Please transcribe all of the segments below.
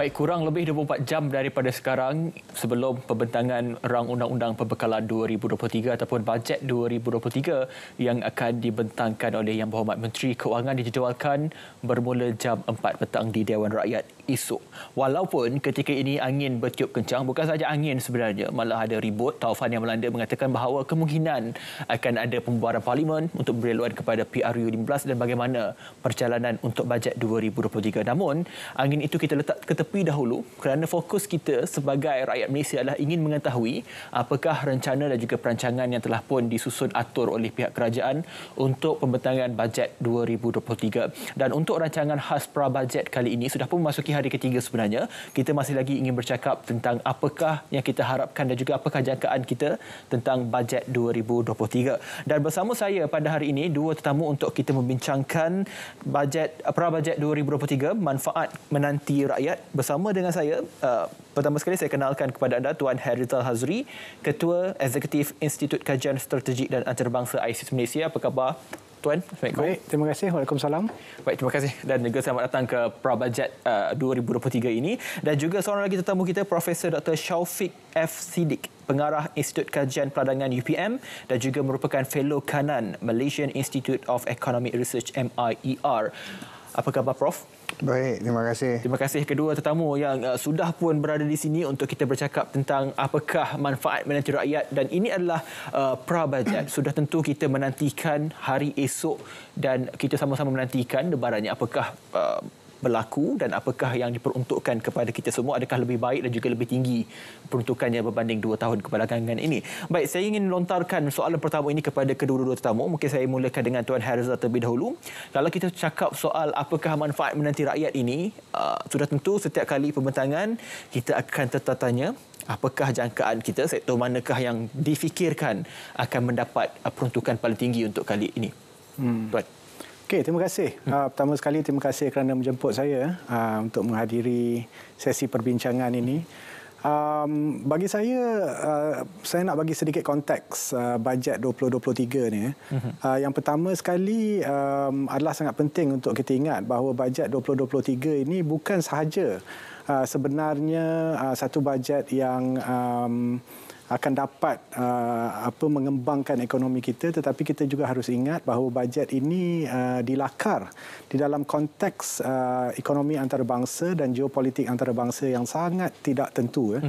Baik, kurang lebih 24 jam daripada sekarang sebelum pembentangan Rang Undang-Undang Pembekalan 2023 ataupun bajet 2023 yang akan dibentangkan oleh Yang Berhormat Menteri Keuangan dijadualkan bermula jam 4 petang di Dewan Rakyat esok. Walaupun ketika ini angin bertiup kencang, bukan sahaja angin sebenarnya, malah ada ribut. Taufan yang melanda mengatakan bahawa kemungkinan akan ada pembubaran parlimen untuk beri laluan kepada PRU15 dan bagaimana perjalanan untuk bajet 2023. Namun, angin itu kita letak ke tepi dahulu kerana fokus kita sebagai rakyat Malaysia adalah ingin mengetahui apakah rencana dan juga perancangan yang telah pun disusun atur oleh pihak kerajaan untuk pembentangan bajet 2023. Dan untuk rancangan khas pra-bajet kali ini sudah pun memasuki hari ketiga sebenarnya. Kita masih lagi ingin bercakap tentang apakah yang kita harapkan dan juga apakah jangkaan kita tentang bajet 2023. Dan bersama saya pada hari ini dua tetamu untuk kita membincangkan bajet pra-bajet 2023, manfaat menanti rakyat. Bersama dengan saya, pertama sekali saya kenalkan kepada anda Tuan Harizal Hazri, Ketua Eksekutif Institut Kajian Strategik dan Antarabangsa ISIS Malaysia. Apa khabar, Tuan? Assalamualaikum. Baik, terima kasih. Waalaikumsalam. Baik, terima kasih dan juga selamat datang ke Pra-Bajet 2023 ini. Dan juga seorang lagi tetamu kita, Profesor Dr. Shaufiq F. Siddiq, Pengarah Institut Kajian Peradangan UPM dan juga merupakan Fellow Kanan Malaysian Institute of Economic Research MIER. Apa khabar, Prof? Baik, terima kasih. Terima kasih kedua tetamu yang sudah pun berada di sini untuk kita bercakap tentang apakah manfaat menanti rakyat, dan ini adalah pra-bajet. Sudah tentu kita menantikan hari esok dan kita sama-sama menantikan debarannya apakah berlaku dan apakah yang diperuntukkan kepada kita semua, adakah lebih baik dan juga lebih tinggi peruntukannya berbanding 2 tahun kebelakangan ini. Baik, saya ingin lontarkan soalan pertama ini kepada kedua-dua tetamu. Mungkin saya mulakan dengan Tuan Harizal terlebih dahulu. Kalau kita cakap soal apakah manfaat menanti rakyat ini, sudah tentu setiap kali pembentangan kita akan tertanya apakah jangkaan kita, sektor manakah yang difikirkan akan mendapat peruntukan paling tinggi untuk kali ini. Tuan. Okey, terima kasih. Pertama sekali, terima kasih kerana menjemput saya untuk menghadiri sesi perbincangan ini. Bagi saya nak bagi sedikit konteks bajet 2023 ni. Yang pertama sekali adalah sangat penting untuk kita ingat bahawa bajet 2023 ini bukan sahaja sebenarnya satu bajet yang akan dapat mengembangkan ekonomi kita, tetapi kita juga harus ingat bahawa bajet ini dilakar di dalam konteks ekonomi antarabangsa dan geopolitik antarabangsa yang sangat tidak tentu.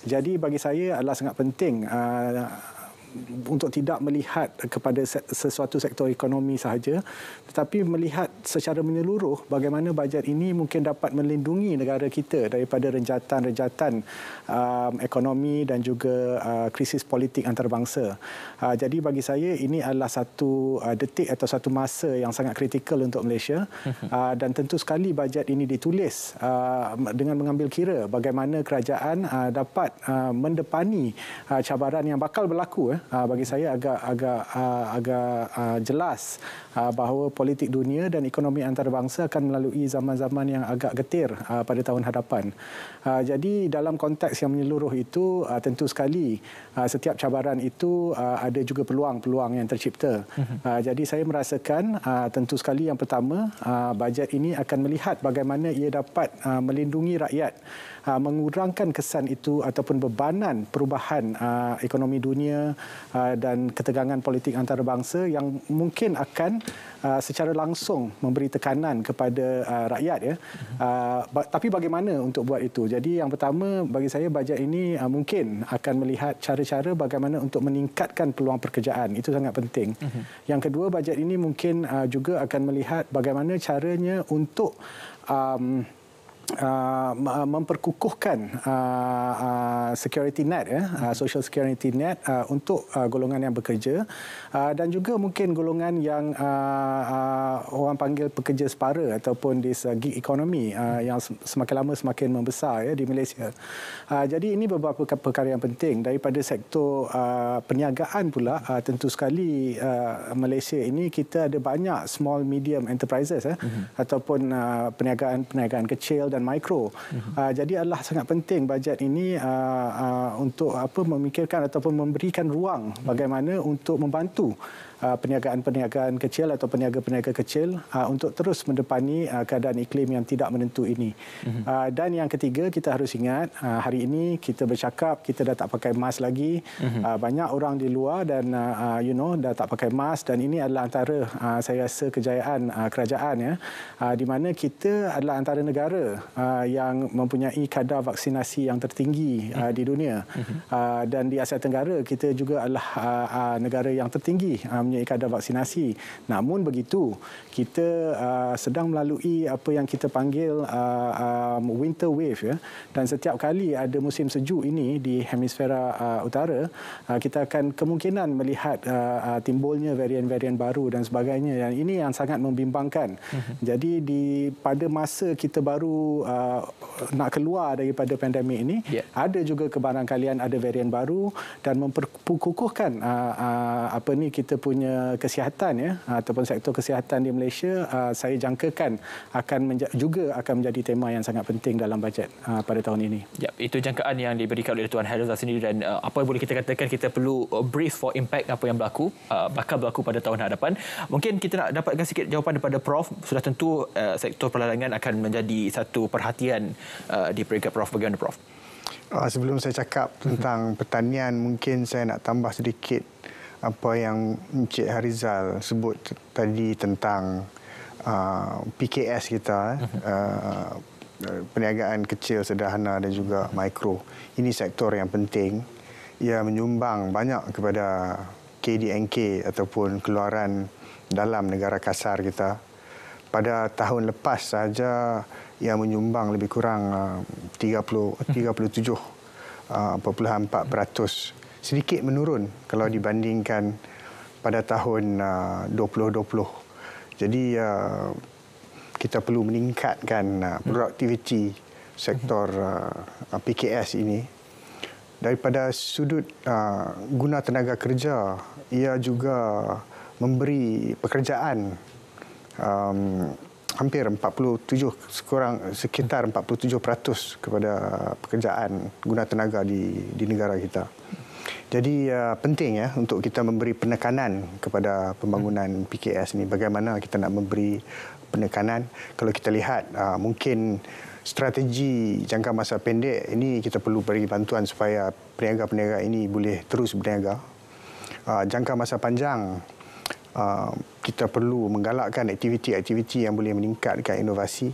Jadi bagi saya adalah sangat penting untuk tidak melihat kepada sesuatu sektor ekonomi sahaja, tetapi melihat secara menyeluruh bagaimana bajet ini mungkin dapat melindungi negara kita daripada renjatan-renjatan ekonomi dan juga krisis politik antarabangsa. Jadi bagi saya ini adalah satu detik atau satu masa yang sangat kritikal untuk Malaysia, dan tentu sekali bajet ini ditulis dengan mengambil kira bagaimana kerajaan dapat mendepani cabaran yang bakal berlaku. Bagi saya agak jelas bahawa politik dunia dan ekonomi antarabangsa akan melalui zaman-zaman yang agak getir pada tahun hadapan. Jadi dalam konteks yang menyeluruh itu, tentu sekali setiap cabaran itu ada juga peluang-peluang yang tercipta. Jadi saya merasakan tentu sekali yang pertama, bajet ini akan melihat bagaimana ia dapat melindungi rakyat, mengurangkan kesan itu ataupun bebanan perubahan ekonomi dunia dan ketegangan politik antarabangsa yang mungkin akan secara langsung memberi tekanan kepada rakyat. Tapi bagaimana untuk buat itu? Jadi yang pertama bagi saya, bajet ini mungkin akan melihat cara-cara bagaimana untuk meningkatkan peluang pekerjaan. Itu sangat penting. Yang kedua, bajet ini mungkin juga akan melihat bagaimana caranya untuk memperkukuhkan security net, social security net untuk golongan yang bekerja, dan juga mungkin golongan yang orang panggil pekerja separa ataupun di gig economy yang semakin lama semakin membesar di Malaysia. Jadi ini beberapa perkara yang penting. Daripada sektor perniagaan pula, tentu sekali Malaysia ini kita ada banyak small medium enterprises ataupun perniagaan kecil dan mikro. Jadi adalah sangat penting bajet ini untuk memikirkan ataupun memberikan ruang bagaimana untuk membantu perniagaan-perniagaan kecil atau peniaga-peniaga kecil untuk terus mendepani keadaan iklim yang tidak menentu ini. Dan yang ketiga, kita harus ingat hari ini kita bercakap kita dah tak pakai mask lagi. Banyak orang di luar dan dah tak pakai mask, dan ini adalah antara saya rasa kejayaan kerajaan ya, di mana kita adalah antara negara yang mempunyai kadar vaksinasi yang tertinggi di dunia. Dan di Asia Tenggara kita juga adalah negara yang tertinggi mempunyai kadar vaksinasi. Namun begitu, kita sedang melalui apa yang kita panggil winter wave ya. Dan setiap kali ada musim sejuk ini di hemisfera utara, kita akan kemungkinan melihat timbulnya varian-varian baru dan sebagainya. Dan ini yang sangat membimbangkan. Jadi pada masa kita baru nak keluar daripada pandemik ini, ada juga kebarangkalian ada varian baru dan memperkukuhkan kita punya kesihatan ya, ataupun sektor kesihatan di Malaysia. Saya jangkakan juga akan menjadi tema yang sangat penting dalam bajet pada tahun ini. Ya, itu jangkaan yang diberikan oleh Tuan Hairul sendiri, dan apa boleh kita katakan, kita perlu brace for impact apa yang bakal berlaku pada tahun hadapan. Mungkin kita nak dapatkan sikit jawapan daripada Prof. Sudah tentu sektor perlalangan akan menjadi satu perhatian di peringkat Prof. Bagaimana Prof? Sebelum saya cakap tentang pertanian, mungkin saya nak tambah sedikit apa yang Encik Harizal sebut tadi tentang PKS kita, perniagaan kecil, sederhana dan juga mikro. Ini sektor yang penting. Ia menyumbang banyak kepada KDNK ataupun keluaran dalam negara kasar kita. Pada tahun lepas saja ia menyumbang lebih kurang 37.4%. Sedikit menurun kalau dibandingkan pada tahun 2020. Jadi kita perlu meningkatkan produktiviti sektor PKS ini. Daripada sudut guna tenaga kerja, ia juga memberi pekerjaan hampir sekitar 47% kepada pekerjaan guna tenaga di negara kita. Jadi penting ya untuk kita memberi penekanan kepada pembangunan PKS ini. Bagaimana kita nak memberi penekanan? Kalau kita lihat mungkin strategi jangka masa pendek ini kita perlu beri bantuan supaya peniaga-peniaga ini boleh terus berniaga. Jangka masa panjang kita perlu menggalakkan aktiviti-aktiviti yang boleh meningkatkan inovasi.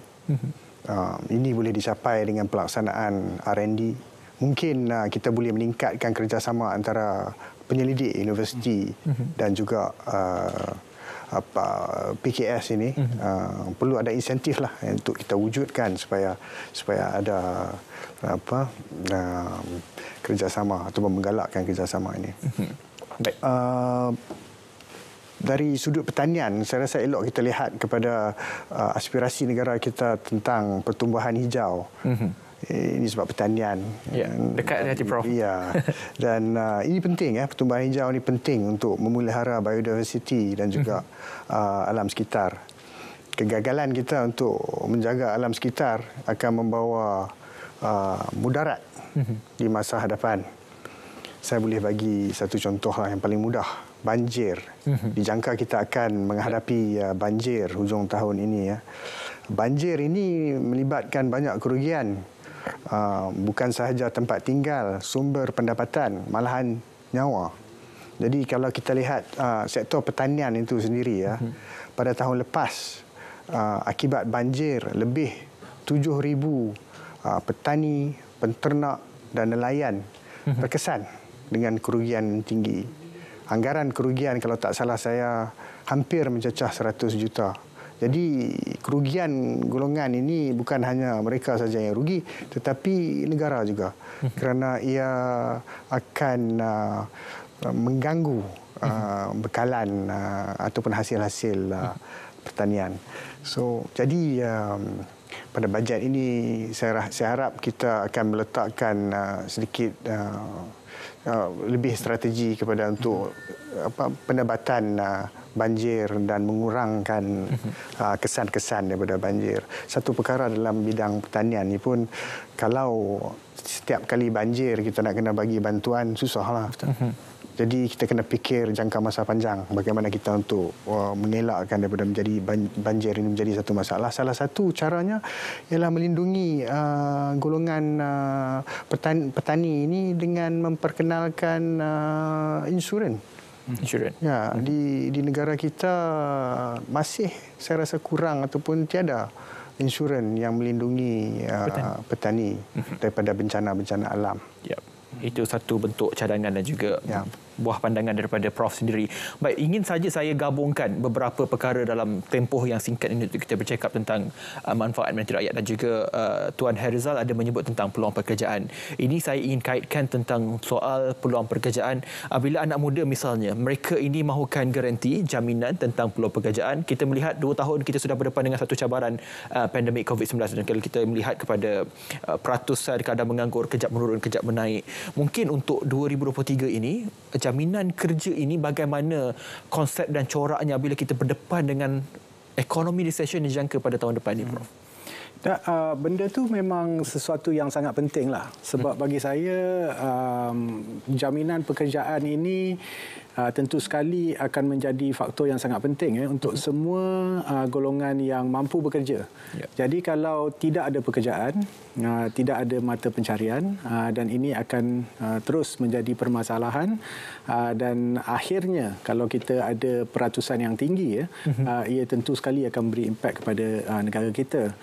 Ini boleh dicapai dengan pelaksanaan R&D. Mungkin kita boleh meningkatkan kerjasama antara penyelidik universiti dan juga PKS ini. Perlu ada insentif lah untuk kita wujudkan supaya ada kerjasama atau menggalakkan kerjasama ini. Baik. Dari sudut pertanian, saya rasa elok kita lihat kepada aspirasi negara kita tentang pertumbuhan hijau. Ini sebab pertanian. Ya, dekat hati Prof. Ya. Dan ini penting ya, pertumbuhan hijau ini penting untuk memelihara biodiversiti dan juga alam sekitar. Kegagalan kita untuk menjaga alam sekitar akan membawa mudarat di masa hadapan. Saya boleh bagi satu contoh yang paling mudah. Banjir. Dijangka kita akan menghadapi banjir hujung tahun ini ya. Banjir ini melibatkan banyak kerugian. Bukan sahaja tempat tinggal, sumber pendapatan, malahan nyawa. Jadi kalau kita lihat sektor pertanian itu sendiri ya, pada tahun lepas akibat banjir lebih 7,000 petani, penternak dan nelayan terkesan dengan kerugian tinggi. Anggaran kerugian kalau tak salah saya hampir mencecah 100 juta. Jadi kerugian golongan ini bukan hanya mereka saja yang rugi, tetapi negara juga. Kerana ia akan mengganggu bekalan ataupun hasil-hasil pertanian. So, jadi pada bajet ini saya harap kita akan meletakkan sedikit lebih strategi kepada untuk pendapatan banjir dan mengurangkan kesan-kesan daripada banjir. Satu perkara dalam bidang pertanian ni pun, kalau setiap kali banjir kita nak kena bagi bantuan, susahlah. Jadi kita kena fikir jangka masa panjang bagaimana kita untuk mengelakkan daripada menjadi banjir ini menjadi satu masalah. Salah satu caranya ialah melindungi golongan petani ini dengan memperkenalkan insurans. Ya, di negara kita masih saya rasa kurang ataupun tiada insurans yang melindungi petani daripada bencana-bencana alam. Yep. Itu satu bentuk cadangan dan juga buah pandangan daripada Prof sendiri. Baik, ingin saja saya gabungkan beberapa perkara dalam tempoh yang singkat ini untuk kita bercakap tentang manfaat menteri rakyat dan juga Tuan Harizal ada menyebut tentang peluang pekerjaan. Ini saya ingin kaitkan tentang soal peluang pekerjaan. Bila anak muda misalnya, mereka ini mahukan garanti, jaminan tentang peluang pekerjaan. Kita melihat 2 tahun kita sudah berdepan dengan satu cabaran pandemik COVID-19 dan kalau kita melihat kepada peratusan kadar menganggur, kejap menurun, kejap menaik. Mungkin untuk 2023 ini, jaminan kerja ini bagaimana konsep dan coraknya bila kita berdepan dengan ekonomi recession yang dijangka pada tahun depan ini, Prof? Benda tu memang sesuatu yang sangat penting lah. Sebab bagi saya, jaminan pekerjaan ini tentu sekali akan menjadi faktor yang sangat penting untuk semua golongan yang mampu bekerja. Jadi kalau tidak ada pekerjaan, tidak ada mata pencarian dan ini akan terus menjadi permasalahan dan akhirnya kalau kita ada peratusan yang tinggi, ia tentu sekali akan beri impak kepada negara kita.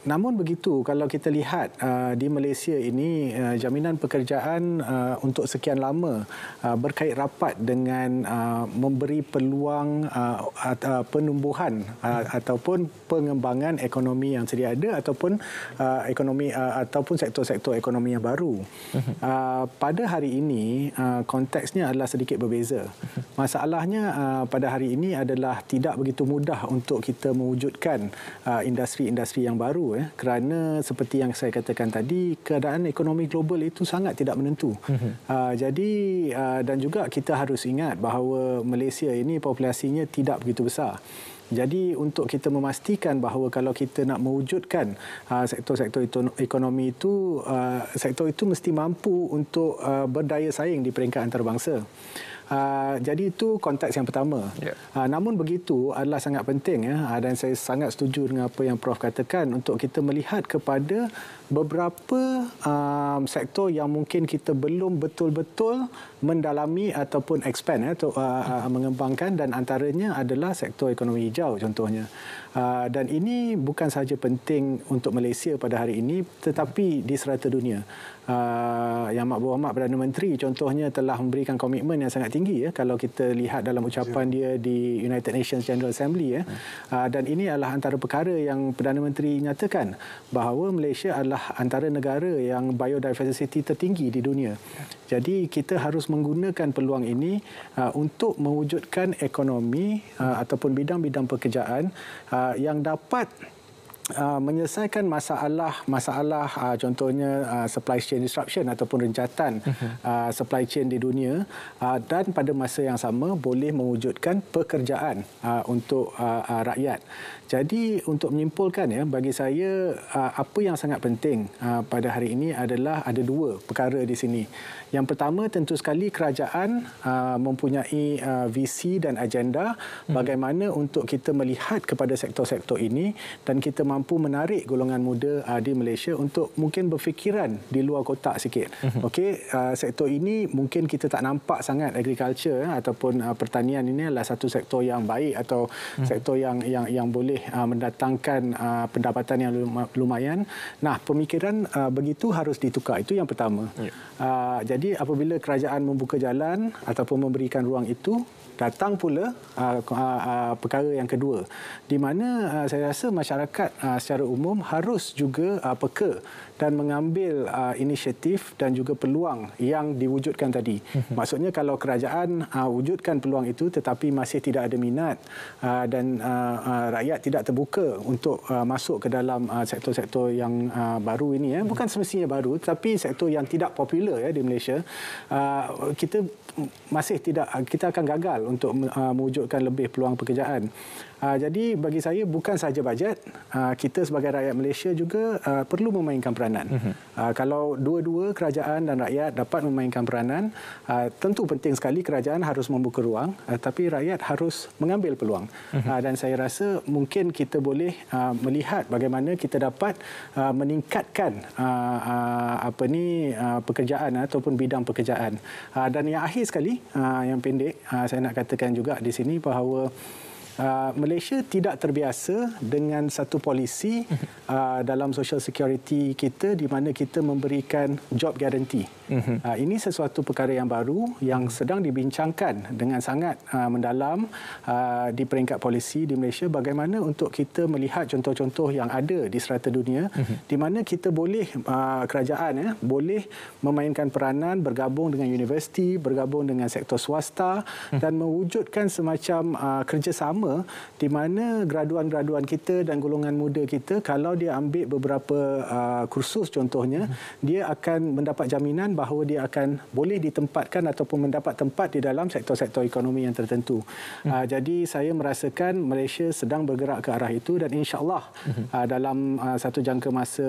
Namun begitu, kalau kita lihat di Malaysia ini, jaminan pekerjaan untuk sekian lama berkait rapat dengan memberi peluang penumbuhan ataupun pengembangan ekonomi yang sedia ada ataupun ekonomi ataupun sektor-sektor ekonomi yang baru. Pada hari ini, konteksnya adalah sedikit berbeza. Masalahnya pada hari ini adalah tidak begitu mudah untuk kita mewujudkan industri-industri yang baru kerana seperti yang saya katakan tadi, keadaan ekonomi global itu sangat tidak menentu. Jadi dan juga kita harus ingat bahawa Malaysia ini populasinya tidak begitu besar. Jadi untuk kita memastikan bahawa kalau kita nak mewujudkan sektor-sektor ekonomi itu, sektor itu mesti mampu untuk berdaya saing di peringkat antarabangsa. Jadi itu konteks yang pertama. Namun begitu adalah sangat penting dan saya sangat setuju dengan apa yang Prof katakan untuk kita melihat kepada beberapa sektor yang mungkin kita belum betul-betul mendalami ataupun expand atau mengembangkan dan antaranya adalah sektor ekonomi hijau contohnya. Dan ini bukan sahaja penting untuk Malaysia pada hari ini tetapi di serata dunia. Yang Mak Berhormat Perdana Menteri contohnya telah memberikan komitmen yang sangat tinggi kalau kita lihat dalam ucapan dia di United Nations General Assembly dan ini adalah antara perkara yang Perdana Menteri nyatakan bahawa Malaysia adalah antara negara yang biodiversity tertinggi di dunia. Jadi kita harus menggunakan peluang ini untuk mewujudkan ekonomi ataupun bidang-bidang pekerjaan yang dapat menyelesaikan masalah contohnya supply chain disruption ataupun rencatan supply chain di dunia dan pada masa yang sama boleh mewujudkan pekerjaan untuk rakyat. Jadi untuk menyimpulkan bagi saya apa yang sangat penting pada hari ini adalah ada 2 perkara di sini. Yang pertama tentu sekali kerajaan mempunyai visi dan agenda bagaimana untuk kita melihat kepada sektor-sektor ini dan kita mampu menarik golongan muda di Malaysia untuk mungkin berfikiran di luar kotak sikit. Okey, sektor ini mungkin kita tak nampak sangat agriculture ataupun pertanian ini adalah satu sektor yang baik atau sektor yang boleh mendatangkan pendapatan yang lumayan. Nah, pemikiran begitu harus ditukar. Itu yang pertama. Jadi apabila kerajaan membuka jalan ataupun memberikan ruang itu, datang pula perkara yang kedua di mana saya rasa masyarakat secara umum harus juga peka dan mengambil inisiatif dan juga peluang yang diwujudkan tadi. Maksudnya kalau kerajaan wujudkan peluang itu tetapi masih tidak ada minat dan rakyat tidak terbuka untuk masuk ke dalam sektor-sektor yang baru ini, bukan semestinya baru tapi sektor yang tidak popular di Malaysia, kita akan gagal untuk mewujudkan lebih peluang pekerjaan. Jadi bagi saya bukan sahaja bajet, kita sebagai rakyat Malaysia juga perlu memainkan peranan. Kalau dua-dua kerajaan dan rakyat dapat memainkan peranan, tentu penting sekali kerajaan harus membuka ruang, tapi rakyat harus mengambil peluang. Dan saya rasa mungkin kita boleh melihat bagaimana kita dapat meningkatkan pekerjaan ataupun bidang pekerjaan. Dan yang akhir sekali, yang pendek, saya nak katakan juga di sini bahawa Malaysia tidak terbiasa dengan satu polisi dalam social security kita di mana kita memberikan job guarantee. Ini sesuatu perkara yang baru yang sedang dibincangkan dengan sangat mendalam di peringkat polisi di Malaysia, bagaimana untuk kita melihat contoh-contoh yang ada di serata dunia di mana kita boleh, kerajaan boleh memainkan peranan, bergabung dengan universiti, bergabung dengan sektor swasta dan mewujudkan semacam kerjasama di mana graduan-graduan kita dan golongan muda kita, kalau dia ambil beberapa kursus contohnya, dia akan mendapat jaminan bahawa dia akan boleh ditempatkan ataupun mendapat tempat di dalam sektor-sektor ekonomi yang tertentu. Jadi saya merasakan Malaysia sedang bergerak ke arah itu dan insya-Allah dalam satu jangka masa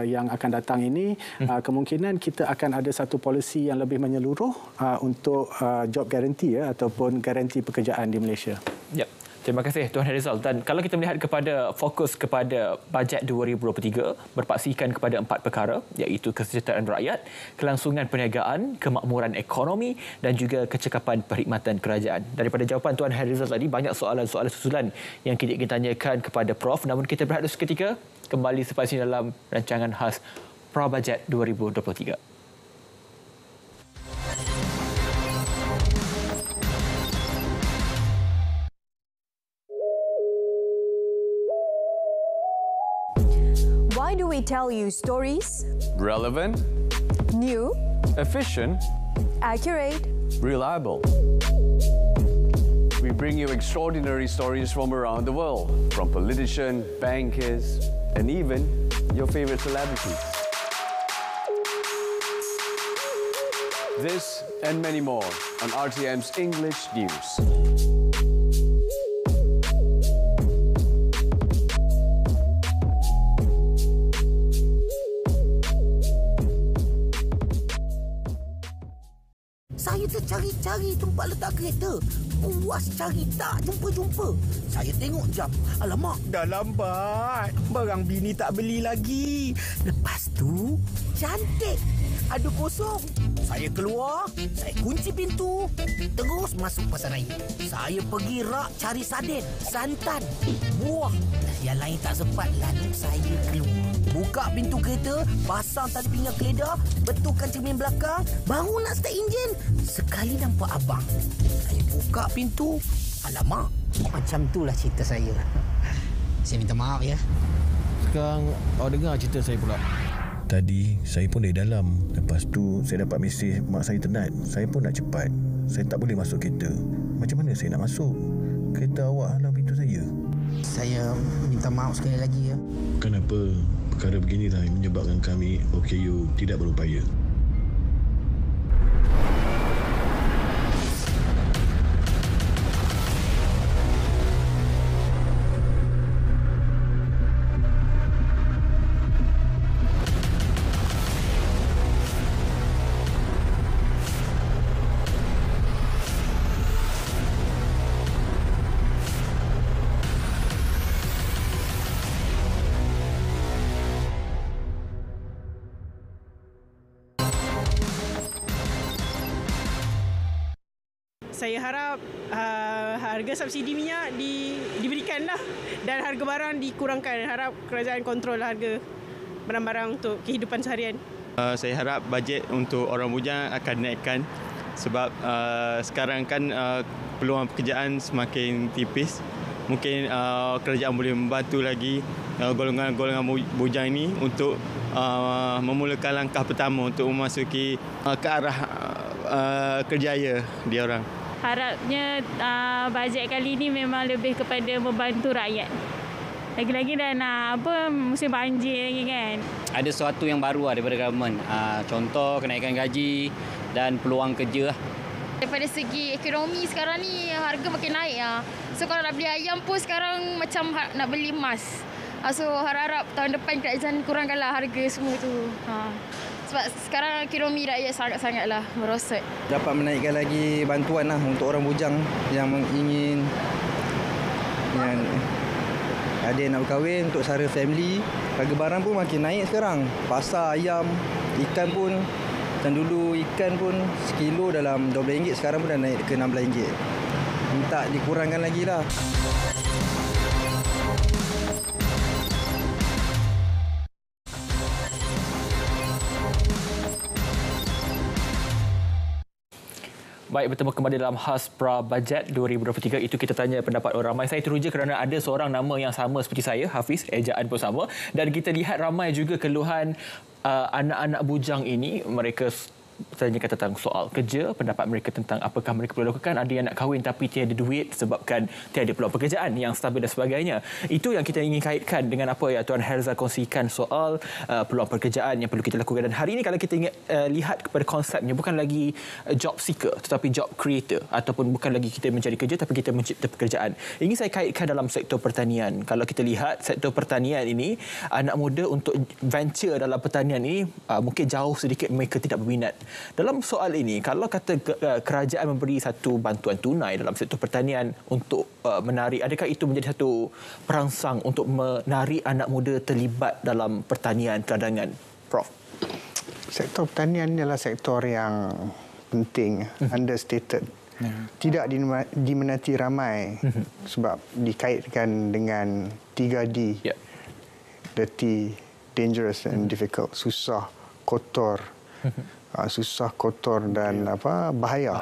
yang akan datang ini kemungkinan kita akan ada satu polisi yang lebih menyeluruh untuk job guarantee ataupun garanti pekerjaan di Malaysia. Ya. Terima kasih Tuan Harizal. Dan kalau kita melihat kepada fokus kepada bajet 2023 berpaksikan kepada 4 perkara, iaitu kesejahteraan rakyat, kelangsungan perniagaan, kemakmuran ekonomi dan juga kecekapan perkhidmatan kerajaan. Daripada jawapan Tuan Harizal tadi, banyak soalan-soalan susulan yang kita ingin tanyakan kepada Prof. Namun kita berehat seketika, kembali selepas ini dalam rancangan khas Prabajet 2023. Why do we tell you stories? Relevant, New, efficient, accurate. reliable. We bring you extraordinary stories from around the world, from politicians, bankers, and even your favorite celebrities. This and many more on RTM's English News. Saya tercari-cari tempat letak kereta. Puas cari tak jumpa-jumpa. Saya tengok jam. Alamak, dah lambat. Barang bini tak beli lagi. Lepas tu, cantik. Ada kosong. Saya keluar, saya kunci pintu. Terus masuk pasar raya. Saya pergi rak cari sarden, santan, buah. Yang lain tak sempat, lalu saya keluar. Buka pintu kereta, pasang tali pinggang keledar, betulkan cermin belakang, baru nak start enjin. Sekali nampak abang. Saya buka pintu. Alamak, macam itulah cerita saya. Saya minta maaf ya. Sekarang awak dengar cerita saya pula. Tadi saya pun dari dalam. Lepas tu saya dapat mesej mak saya tenat. Saya pun nak cepat. Saya tak boleh masuk kereta. Macam mana saya nak masuk? Kereta awak halang pintu saya. Saya minta maaf sekali lagi ya. Kenapa perkara beginilah yang menyebabkan kami OKU tidak berupaya? Saya harap harga subsidi minyak diberikanlah dan harga barang dikurangkan. Harap kerajaan kontrol harga barang-barang untuk kehidupan seharian. Saya harap bajet untuk orang bujang akan naikkan sebab sekarang kan peluang pekerjaan semakin tipis. Mungkin kerajaan boleh membantu lagi golongan-golongan bujang ini untuk memulakan langkah pertama untuk memasuki ke arah kerjaya dia orang. Harapnya bajet kali ini memang lebih kepada membantu rakyat. Lagi-lagi dah nak musim banjir lagi kan. Ada sesuatu yang baru daripada government. Contoh kenaikan gaji dan peluang kerja. Daripada segi ekonomi sekarang ni harga makin naik . So kalau nak beli ayam pun sekarang macam nak beli emas. So harap-harap tahun depan kerajaan kurangkanlah harga semua tu. Sebab sekarang ekonomi rakyat sangat-sangatlah merosot. Dapat menaikkan lagi bantuan untuk orang bujang yang ingin ada yang nak berkahwin untuk sara family. Harga barang pun makin naik sekarang. Pasar ayam, ikan pun. Dan dulu ikan pun sekilo dalam RM12, sekarang pun dah naik ke RM16. Minta dikurangkan lagi lah. Baik, bertemu kembali dalam khas Pra Bajet 2023. Itu kita tanya pendapat orang ramai. Saya teruja kerana ada seorang nama yang sama seperti saya, Hafiz, ejaan pun sama. Dan kita lihat ramai juga keluhan anak-anak bujang ini. Mereka tanyakan tentang soal kerja, pendapat mereka tentang apakah mereka perlu lakukan. Ada yang nak kahwin tapi tiada duit sebabkan tiada peluang pekerjaan yang stabil dan sebagainya. Itu yang kita ingin kaitkan dengan apa yang Tuan Herzal kongsikan soal peluang pekerjaan yang perlu kita lakukan. Dan hari ini kalau kita ingat, lihat kepada konsepnya, bukan lagi job seeker tetapi job creator, ataupun bukan lagi kita mencari kerja tapi kita mencipta pekerjaan. Ingin saya kaitkan dalam sektor pertanian. Kalau kita lihat sektor pertanian ini, anak muda untuk venture dalam pertanian ini mungkin jauh sedikit mereka tidak berminat. Dalam soal ini, kalau kata kerajaan memberi satu bantuan tunai dalam sektor pertanian untuk menarik, adakah itu menjadi satu perangsang untuk menarik anak muda terlibat dalam pertanian cadangan, Prof? Sektor pertanian adalah sektor yang penting, understated. Tidak diminati ramai sebab dikaitkan dengan 3D. Dirty, dangerous and difficult. Susah, kotor. Susah, kotor dan bahaya.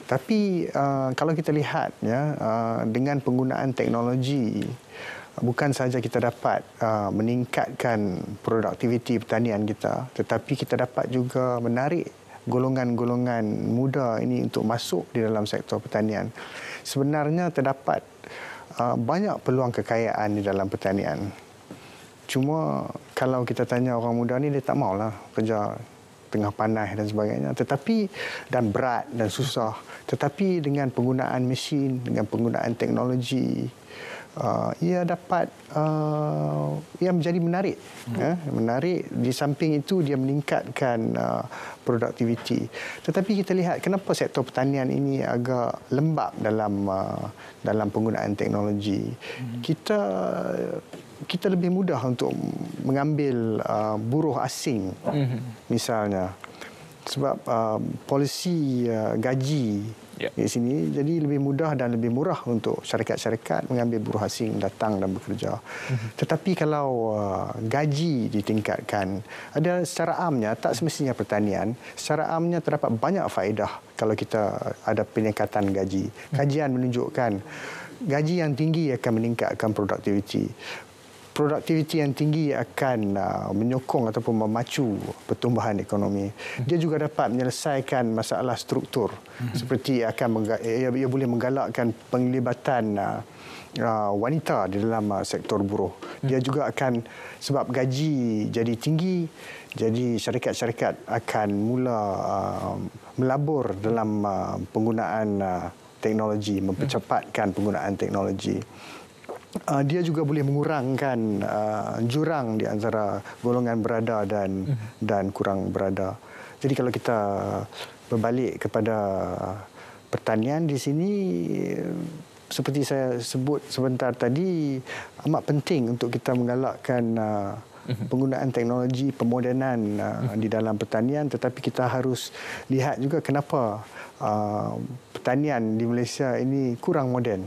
Tapi kalau kita lihat dengan penggunaan teknologi, bukan sahaja kita dapat meningkatkan produktiviti pertanian kita, tetapi kita dapat juga menarik golongan-golongan muda ini untuk masuk di dalam sektor pertanian. Sebenarnya terdapat banyak peluang kekayaan di dalam pertanian. Cuma kalau kita tanya orang muda ni, dia tak maulah kerja tengah panas dan sebagainya, dan berat dan susah. Tetapi dengan penggunaan mesin, dengan penggunaan teknologi, ia dapat ia menjadi menarik. Menarik, di samping itu dia meningkatkan produktiviti. Tetapi kita lihat kenapa sektor pertanian ini agak lembab dalam penggunaan teknologi. Kita lebih mudah untuk mengambil buruh asing, misalnya. Sebab polisi gaji di sini, jadi lebih mudah dan lebih murah untuk syarikat-syarikat mengambil buruh asing datang dan bekerja. Tetapi kalau gaji ditingkatkan, ada secara amnya, tak semestinya pertanian, secara amnya terdapat banyak faedah kalau kita ada peningkatan gaji. Kajian menunjukkan gaji yang tinggi akan meningkatkan produktiviti. Produktiviti yang tinggi akan menyokong ataupun memacu pertumbuhan ekonomi. Dia juga dapat menyelesaikan masalah struktur, seperti ia boleh menggalakkan penglibatan wanita di dalam sektor buruh. Dia juga akan, sebab gaji jadi tinggi, jadi syarikat-syarikat akan mula melabur dalam penggunaan teknologi, mempercepatkan penggunaan teknologi. Dia juga boleh mengurangkan jurang di antara golongan berada dan kurang berada. Jadi kalau kita berbalik kepada pertanian di sini, seperti saya sebut sebentar tadi, amat penting untuk kita menggalakkan penggunaan teknologi, pemodenan di dalam pertanian. Tetapi kita harus lihat juga kenapa pertanian di Malaysia ini kurang moden.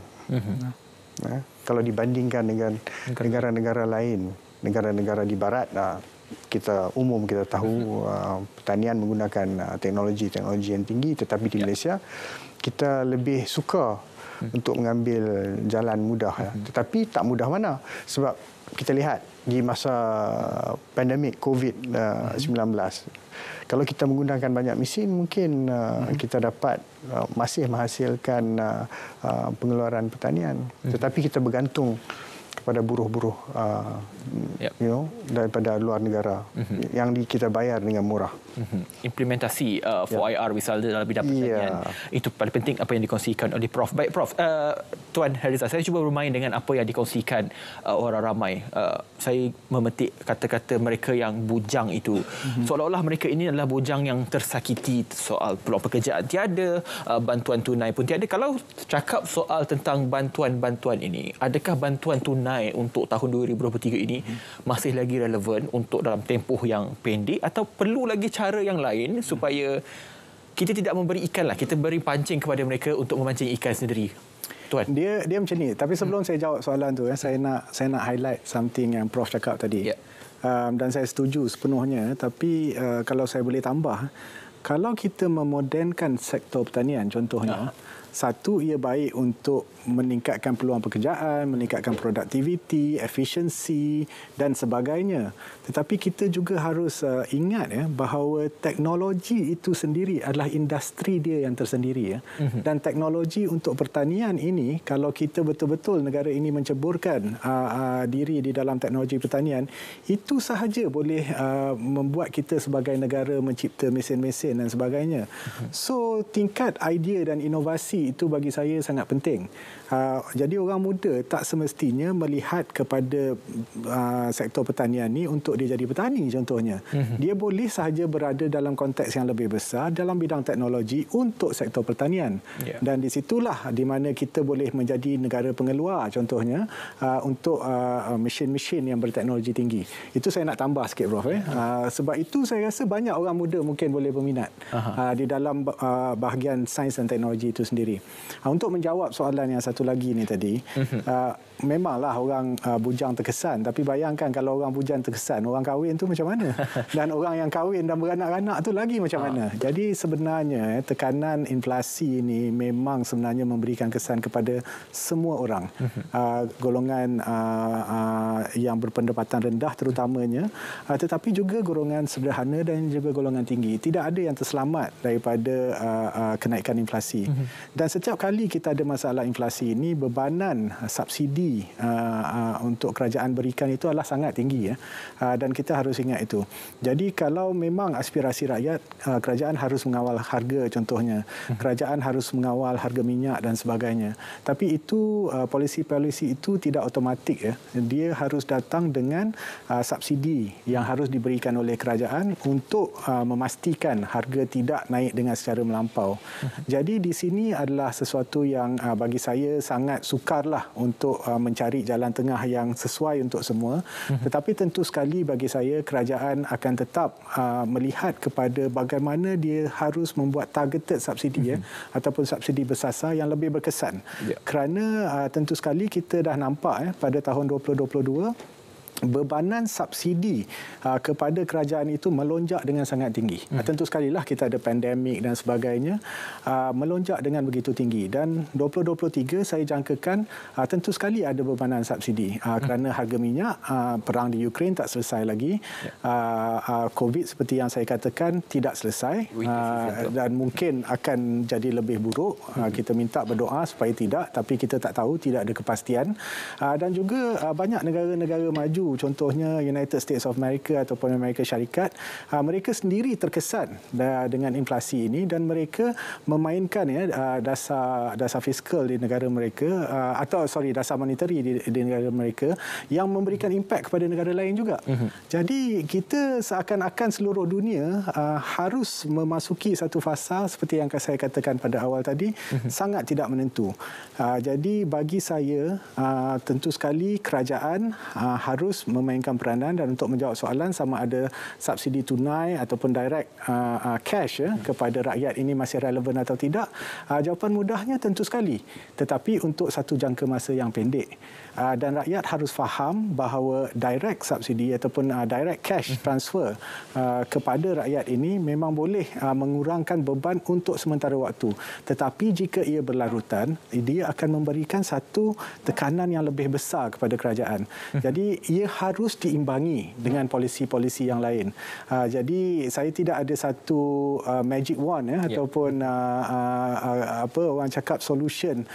Kalau dibandingkan dengan negara-negara lain, negara-negara di barat, kita tahu pertanian menggunakan teknologi yang tinggi, tetapi di Malaysia kita lebih suka untuk mengambil jalan mudah. Tetapi tak mudah mana, sebab kita lihat di masa pandemik COVID-19, kalau kita menggunakan banyak mesin, mungkin kita dapat masih menghasilkan pengeluaran pertanian. Tetapi kita bergantung kepada buruh-buruh daripada luar negara yang kita bayar dengan murah. Implementasi 4IR misalnya dalam bidang pertanian, itu paling penting apa yang dikongsikan oleh Prof. Baik Prof, Tuan Harizal, saya cuba bermain dengan apa yang dikongsikan orang ramai. Saya memetik kata-kata mereka yang bujang itu. Seolah-olah mereka ini adalah bujang yang tersakiti soal peluang pekerjaan tiada, bantuan tunai pun tiada. Kalau cakap soal tentang bantuan-bantuan ini, adakah bantuan tunai untuk tahun 2023 ini masih lagi relevan untuk dalam tempoh yang pendek, atau perlu lagi cara yang lain supaya kita tidak memberi ikan lah, kita beri pancing kepada mereka untuk memancing ikan sendiri? Tuan. Dia macam ni. Tapi sebelum saya jawab soalan tu, saya nak highlight something yang Prof cakap tadi. Dan saya setuju sepenuhnya. Tapi kalau saya boleh tambah, kalau kita memodernkan sektor pertanian contohnya, satu, ia baik untuk meningkatkan peluang pekerjaan, meningkatkan produktiviti, efisiensi dan sebagainya. Tetapi kita juga harus ingat bahawa teknologi itu sendiri adalah industri dia yang tersendiri. Dan teknologi untuk pertanian ini, kalau kita betul-betul negara ini menceburkan diri di dalam teknologi pertanian, itu sahaja boleh membuat kita sebagai negara mencipta mesin-mesin dan sebagainya. So, tingkat idea dan inovasi itu bagi saya sangat penting. Jadi orang muda tak semestinya melihat kepada sektor pertanian ni untuk dia jadi petani contohnya. Dia boleh sahaja berada dalam konteks yang lebih besar dalam bidang teknologi untuk sektor pertanian. Dan di situlah di mana kita boleh menjadi negara pengeluar contohnya untuk mesin-mesin yang berteknologi tinggi. Itu saya nak tambah sikit Prof. Sebab itu saya rasa banyak orang muda mungkin boleh berminat di dalam bahagian sains dan teknologi itu sendiri. Untuk menjawab soalan yang satu lagi ni tadi, memanglah orang bujang terkesan, tapi bayangkan kalau orang bujang terkesan, orang kahwin tu macam mana? Dan orang yang kahwin dan beranak-anak tu lagi macam mana? Jadi sebenarnya tekanan inflasi ini memang sebenarnya memberikan kesan kepada semua orang. Golongan yang berpendapatan rendah terutamanya, tetapi juga golongan sederhana dan juga golongan tinggi. Tidak ada yang terselamat daripada kenaikan inflasi. Dan setiap kali kita ada masalah inflasi ini, bebanan subsidi untuk kerajaan berikan itu adalah sangat tinggi dan kita harus ingat itu. Jadi kalau memang aspirasi rakyat, kerajaan harus mengawal harga contohnya, kerajaan harus mengawal harga minyak dan sebagainya. Tapi itu polisi-polisi itu tidak automatik dia harus datang dengan subsidi yang harus diberikan oleh kerajaan untuk memastikan harga tidak naik dengan secara melampau. Jadi di sini adalah sesuatu yang bagi saya sangat sukarlah untuk mencari jalan tengah yang sesuai untuk semua. Tetapi tentu sekali bagi saya kerajaan akan tetap melihat kepada bagaimana dia harus membuat targeted subsidi ataupun subsidi bersasar yang lebih berkesan. Kerana tentu sekali kita dah nampak pada tahun 2022 bebanan subsidi kepada kerajaan itu melonjak dengan sangat tinggi. Tentu sekali lah kita ada pandemik dan sebagainya, melonjak dengan begitu tinggi. Dan 2023 saya jangkakan tentu sekali ada bebanan subsidi kerana harga minyak, perang di Ukraine tak selesai lagi, COVID seperti yang saya katakan tidak selesai dan mungkin akan jadi lebih buruk. Kita minta berdoa supaya tidak, tapi kita tak tahu, tidak ada kepastian. Dan juga banyak negara-negara maju, contohnya United States of America ataupun Amerika Syarikat, mereka sendiri terkesan dengan inflasi ini dan mereka memainkan dasar fiskal di negara mereka dasar monetary di negara mereka yang memberikan impak kepada negara lain juga. Jadi kita seakan-akan seluruh dunia harus memasuki satu fasa seperti yang saya katakan pada awal tadi, sangat tidak menentu. Jadi bagi saya tentu sekali kerajaan harus terus memainkan peranan dan untuk menjawab soalan sama ada subsidi tunai ataupun direct cash kepada rakyat ini masih relevan atau tidak, jawapan mudahnya tentu sekali, tetapi untuk satu jangka masa yang pendek. Dan rakyat harus faham bahawa direct subsidi ataupun direct cash transfer kepada rakyat ini memang boleh mengurangkan beban untuk sementara waktu. Tetapi jika ia berlarutan, dia akan memberikan satu tekanan yang lebih besar kepada kerajaan. Jadi ia harus diimbangi dengan polisi-polisi yang lain. Jadi saya tidak ada satu magic wand ataupun apa orang cakap solution